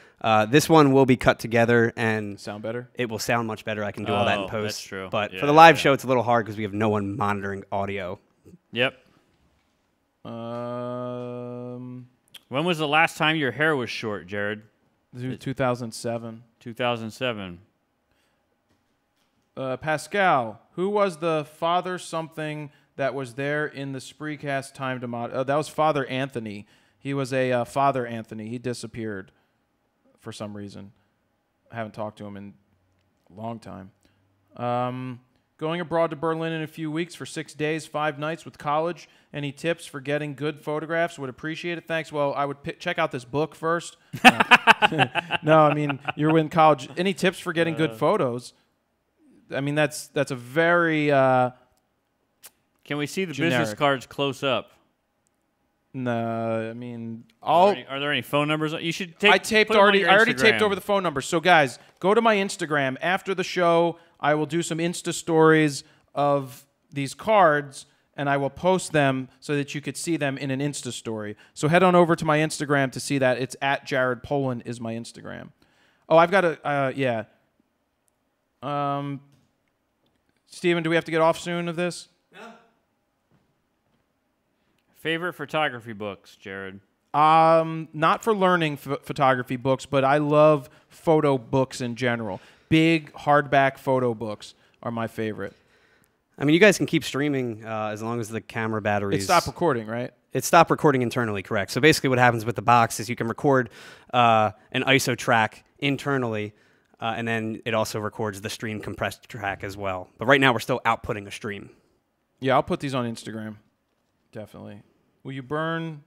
This one will be cut together, and sound better. it will sound much better. I can do all that in Oh, post. that's true. But Yeah, for the live yeah. show, it's a little hard because we have no one monitoring audio. Yep. Um, When was the last time your hair was short, Jared? 2007. 2007. Pascal, who was the father something that was there in the Spreecast time to that was Father Anthony. He was a Father Anthony. He disappeared for some reason. I haven't talked to him in a long time. Going abroad to Berlin in a few weeks for 6 days, 5 nights with college. Any tips for getting good photographs? Would appreciate it. Thanks. Well, I would check out this book first. No, I mean, you're in college. Any tips for getting good photos? I mean, that's a very Can we see the Generic. business cards close up? no. I mean, Are there any phone numbers? You should take. I taped put 'em on already. your I already taped Instagram. over the phone number. So guys, go to my Instagram after the show. I will do some Insta stories of these cards, and I will post them so that you could see them in an Insta story. So head on over to my Instagram to see that. It's at Jared Poland is my Instagram. Oh, I've got a yeah. Steven, do we have to get off soon of this? Favorite photography books, Jared? Not for learning photography books, but I love photo books in general. Big hardback photo books are my favorite. I mean, you guys can keep streaming as long as the camera batteries... It stopped recording, right? It stopped recording internally, correct. So basically what happens with the box is you can record an ISO track internally, and then it also records the stream compressed track as well. But right now we're still outputting a stream. Yeah, I'll put these on Instagram. Definitely. Will you burn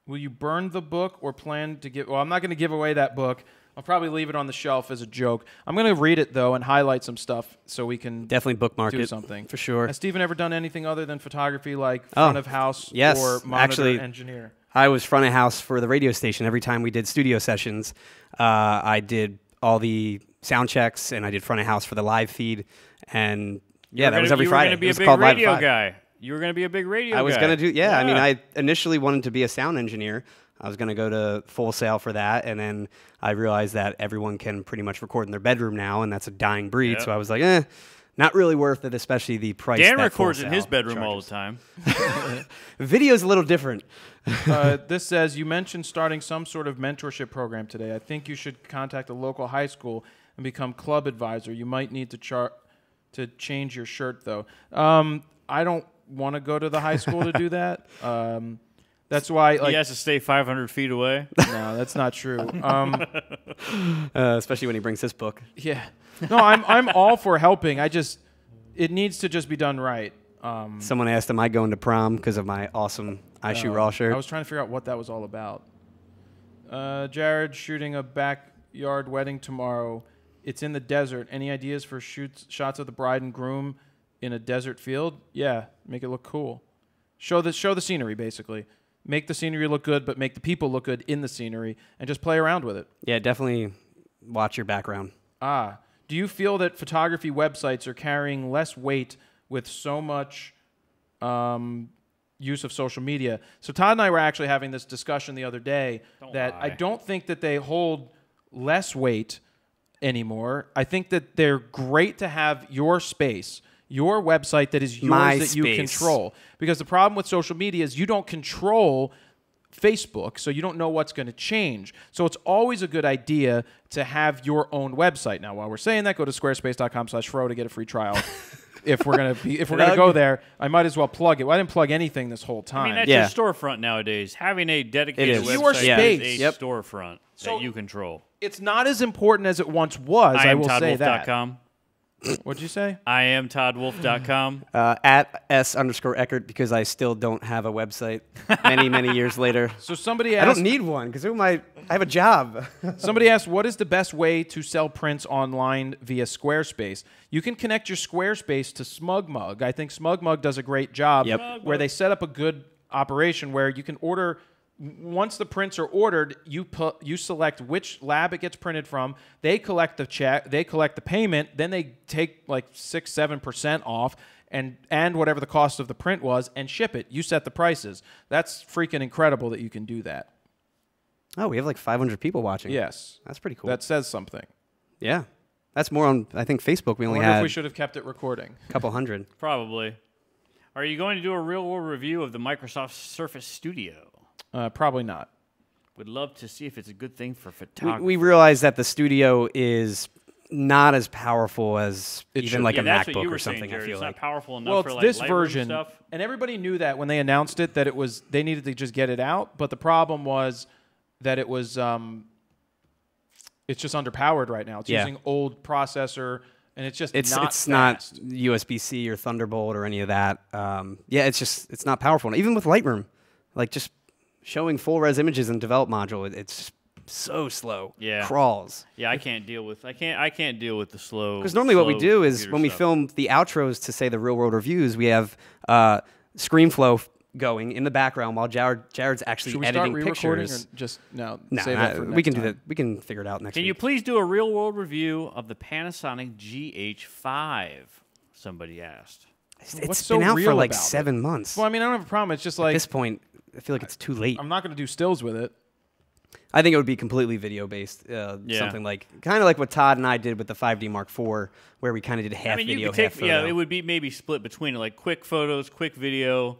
the book or plan to give... Well, I'm not going to give away that book. I'll probably leave it on the shelf as a joke. I'm going to read it, though, and highlight some stuff so we can Definitely bookmark do it. something. For sure. Has Steven ever done anything other than photography, like front of house yes, or monitor actually, engineer? I was front of house for the radio station. Every time we did studio sessions, I did all the sound checks, and I did front of house for the live feed. And yeah, that was every Friday. You were going to be It a was big called Live radio 5. guy. You were going to be a big radio guy. I was going to do, yeah. I mean, I initially wanted to be a sound engineer. I was going to go to Full Sail for that, and then I realized that everyone can pretty much record in their bedroom now, and that's a dying breed. Yep. So I was like, not really worth it, especially the price. Dan that Full records in Sail his bedroom all charges. the time. Video's a little different. This says, you mentioned starting some sort of mentorship program today. I think you should contact a local high school and become club advisor. You might need to change your shirt, though. I don't want to go to the high school to do that. That's why, He has to stay 500 feet away. no, that's not true. Especially when he brings this book. Yeah, no, I'm all for helping. It needs to just be done right. Someone asked, am I going to prom because of my awesome I Shoot Raw shirt? I was trying to figure out what that was all about. Jared shooting a backyard wedding tomorrow. It's in the desert. Any ideas for shots of the bride and groom in a desert field? Yeah, make it look cool. Show the scenery, basically. Make the scenery look good, but make the people look good in the scenery, and just play around with it. Yeah, definitely watch your background. Do you feel that photography websites are carrying less weight with so much use of social media? So Todd and I were actually having this discussion the other day I don't think that they hold less weight anymore. I think that they're great to have your space, your website that is yours, that you control. Because the problem with social media is you don't control Facebook, so you don't know what's going to change. So it's always a good idea to have your own website. Now, while we're saying that, go to squarespace.com/fro to get a free trial. If we're gonna go there, I might as well plug it. Well, I didn't plug anything this whole time. I mean, that's Yeah. your storefront nowadays. Having a dedicated It is. website Your is space. a Yep. storefront So- that you control. It's not as important as it once was. I will say that. IamToddWolf.com. What'd you say? IamToddWolf.com. At S_Eckert, because I still don't have a website many years later. So somebody I asked. don't need one because I have a job. Somebody asked, what is the best way to sell prints online via Squarespace? You can connect your Squarespace to SmugMug. I think SmugMug does a great job Yep. where they set up a good operation where you can order. Once the prints are ordered, you select which lab it gets printed from. They collect the check, they collect the payment, then they take like 6-7% off and whatever the cost of the print was and ship it. You set the prices. That's freaking incredible that you can do that. Oh, we have like 500 people watching. Yes. That's pretty cool. That says something. Yeah. That's more on, I think, Facebook. We I only wonder if had we should have kept it recording. a couple hundred. Probably. Are you going to do a real-world review of the Microsoft Surface Studio? Probably not. Would love to see if it's a good thing for photography. We realize that the studio is not as powerful as It even should. like yeah, a that's what MacBook you were or something. saying, Jared. I feel It's like. not powerful enough Well, for it's like this Lightroom version, stuff. and everybody knew that when they announced it, that it was they needed to just get it out. But the problem was that it was it's just underpowered right now. It's Yeah. using old processor, and it's just It's not not USB-C or Thunderbolt or any of that. Yeah, it's not powerful. Even with Lightroom, like just showing full res images in develop module, it's so slow. Yeah. Crawls. Yeah, I can't deal with the slow. Because normally what we slow do is computer when we stuff. film the outros to say the real world reviews, we have ScreenFlow going in the background while Jared's actually Should we start editing re-recording pictures. or just no? No, save that for we next can do time? that. We can figure it out next Can week. you please do a real world review of the Panasonic GH5? Somebody asked. It's What's been so out for real like about it? 7 months. Well, I mean, I don't have a problem. It's just At like this point, I feel like it's too late. I'm not going to do stills with it. I think it would be completely video based. Something like kind of like what Todd and I did with the 5D Mark IV, where we kind of did half I mean, video, you could take, half photo. yeah, it would be maybe split between like quick photos, quick video.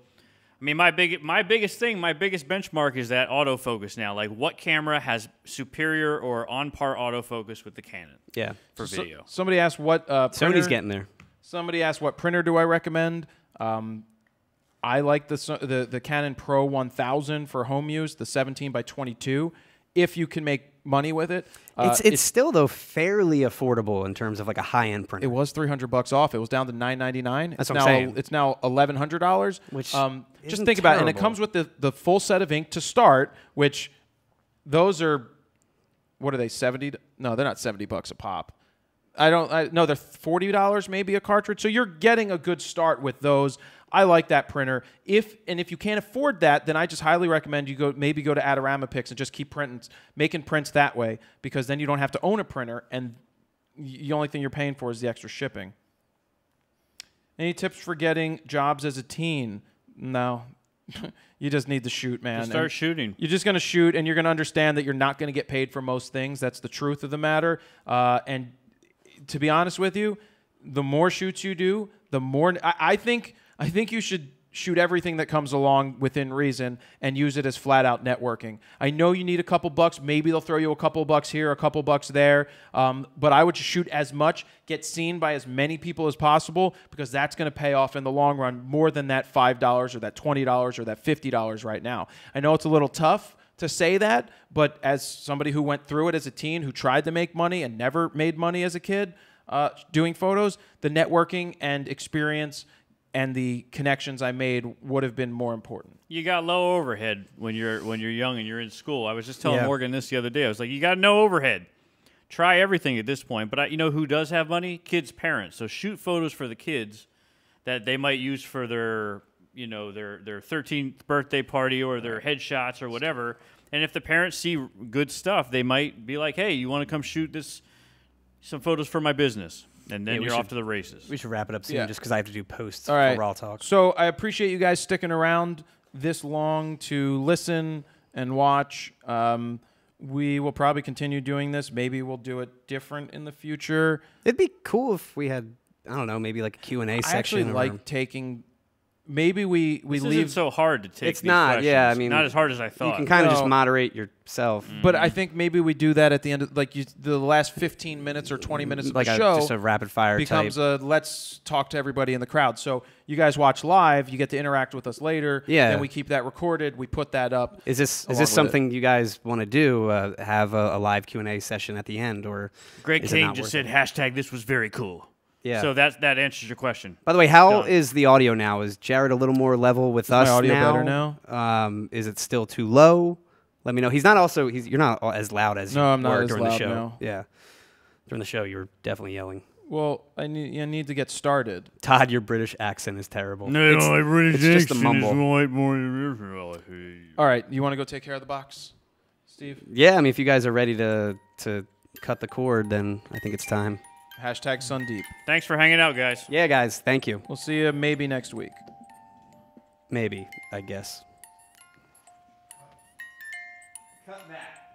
I mean, my biggest benchmark is that autofocus now. Like, what camera has superior or on par autofocus with the Canon Yeah. for video? Somebody asked what Sony's printer, getting there. Somebody asked what printer do I recommend. I like the Canon Pro 1000 for home use, the 17x22. If you can make money with it, It's still though fairly affordable in terms of like a high end printer. it was $300 off. It was down to $999. That's It's what I'm saying. It's now $1,100. Which just isn't think about it, and it terrible. comes with the full set of ink to start, which those are what are they 70? No, they're not $70 a pop. No, they're $40 maybe a cartridge. So you're getting a good start with those. I like that printer. If you can't afford that, then I just highly recommend you go to Adorama Picks and just keep making prints that way, because then you don't have to own a printer, and the only thing you're paying for is the extra shipping. Any tips for getting jobs as a teen? No. You just need to shoot, man. Just start And shooting. You're just going to shoot, and you're going to understand that you're not going to get paid for most things. That's the truth of the matter. And to be honest with you, the more shoots you do, the more I think you should shoot everything that comes along within reason and use it as flat out networking. I know you need a couple bucks. Maybe they'll throw you a couple bucks here, a couple bucks there. But I would just shoot as much, get seen by as many people as possible, because that's going to pay off in the long run more than that $5 or that $20 or that $50 right now. I know it's a little tough to say that, but as somebody who went through it as a teen, who tried to make money and never made money as a kid doing photos, the networking and experience and the connections I made would have been more important. You got low overhead when you're young and you're in school. I was just telling Yeah. Morgan this the other day. I was like, you got no overhead. Try everything at this point. But you know who does have money? Kids' parents. So shoot photos for the kids that they might use for their 13th birthday party or their headshots or whatever. And if the parents see good stuff, they might be like, hey, you want to come shoot some photos for my business? And then Yeah, we you're should- off to the races. We should wrap it up soon, Yeah. just because I have to do posts All right. for RAWtalk. So I appreciate you guys sticking around this long to listen and watch. We will probably continue doing this. Maybe we'll do it different in the future. It'd be cool if we had, I don't know, maybe like a Q&A I section. actually or- like taking maybe we This leave. isn't so hard to take. It's these not, yeah, questions. I mean, not as hard as I You thought. can kind of just No. moderate yourself. But I think maybe we do that at the end of the last 15 minutes or 20 minutes of Like the show just a rapid fire becomes type. a let's talk to everybody in the crowd. So you guys watch live, you get to interact with us later. Yeah. Then we keep that recorded. We put that up. Is this along with something you guys want to do? Have a live Q&A session at the end, or Greg is it King not just worth said it? hashtag this was very cool. Yeah. So that answers your question. By the way, how Done. is the audio now? Is Jared a little more level with us my audio now? better now? Is it still too low? Let me know. You're not as loud as No, you I'm not were as during loud the show. now. Yeah. During the show, you were definitely yelling. Well, I need to get started. Todd, your British accent is terrible. No, It's- my British it's just a accent is mumble. like more. All right, you want to go take care of the box, Steve? Yeah, I mean, if you guys are ready to cut the cord, then I think it's time. Hashtag Sundeep. Thanks for hanging out, guys. Yeah, guys, thank you. We'll see you maybe next week. Maybe, I guess. Cut that.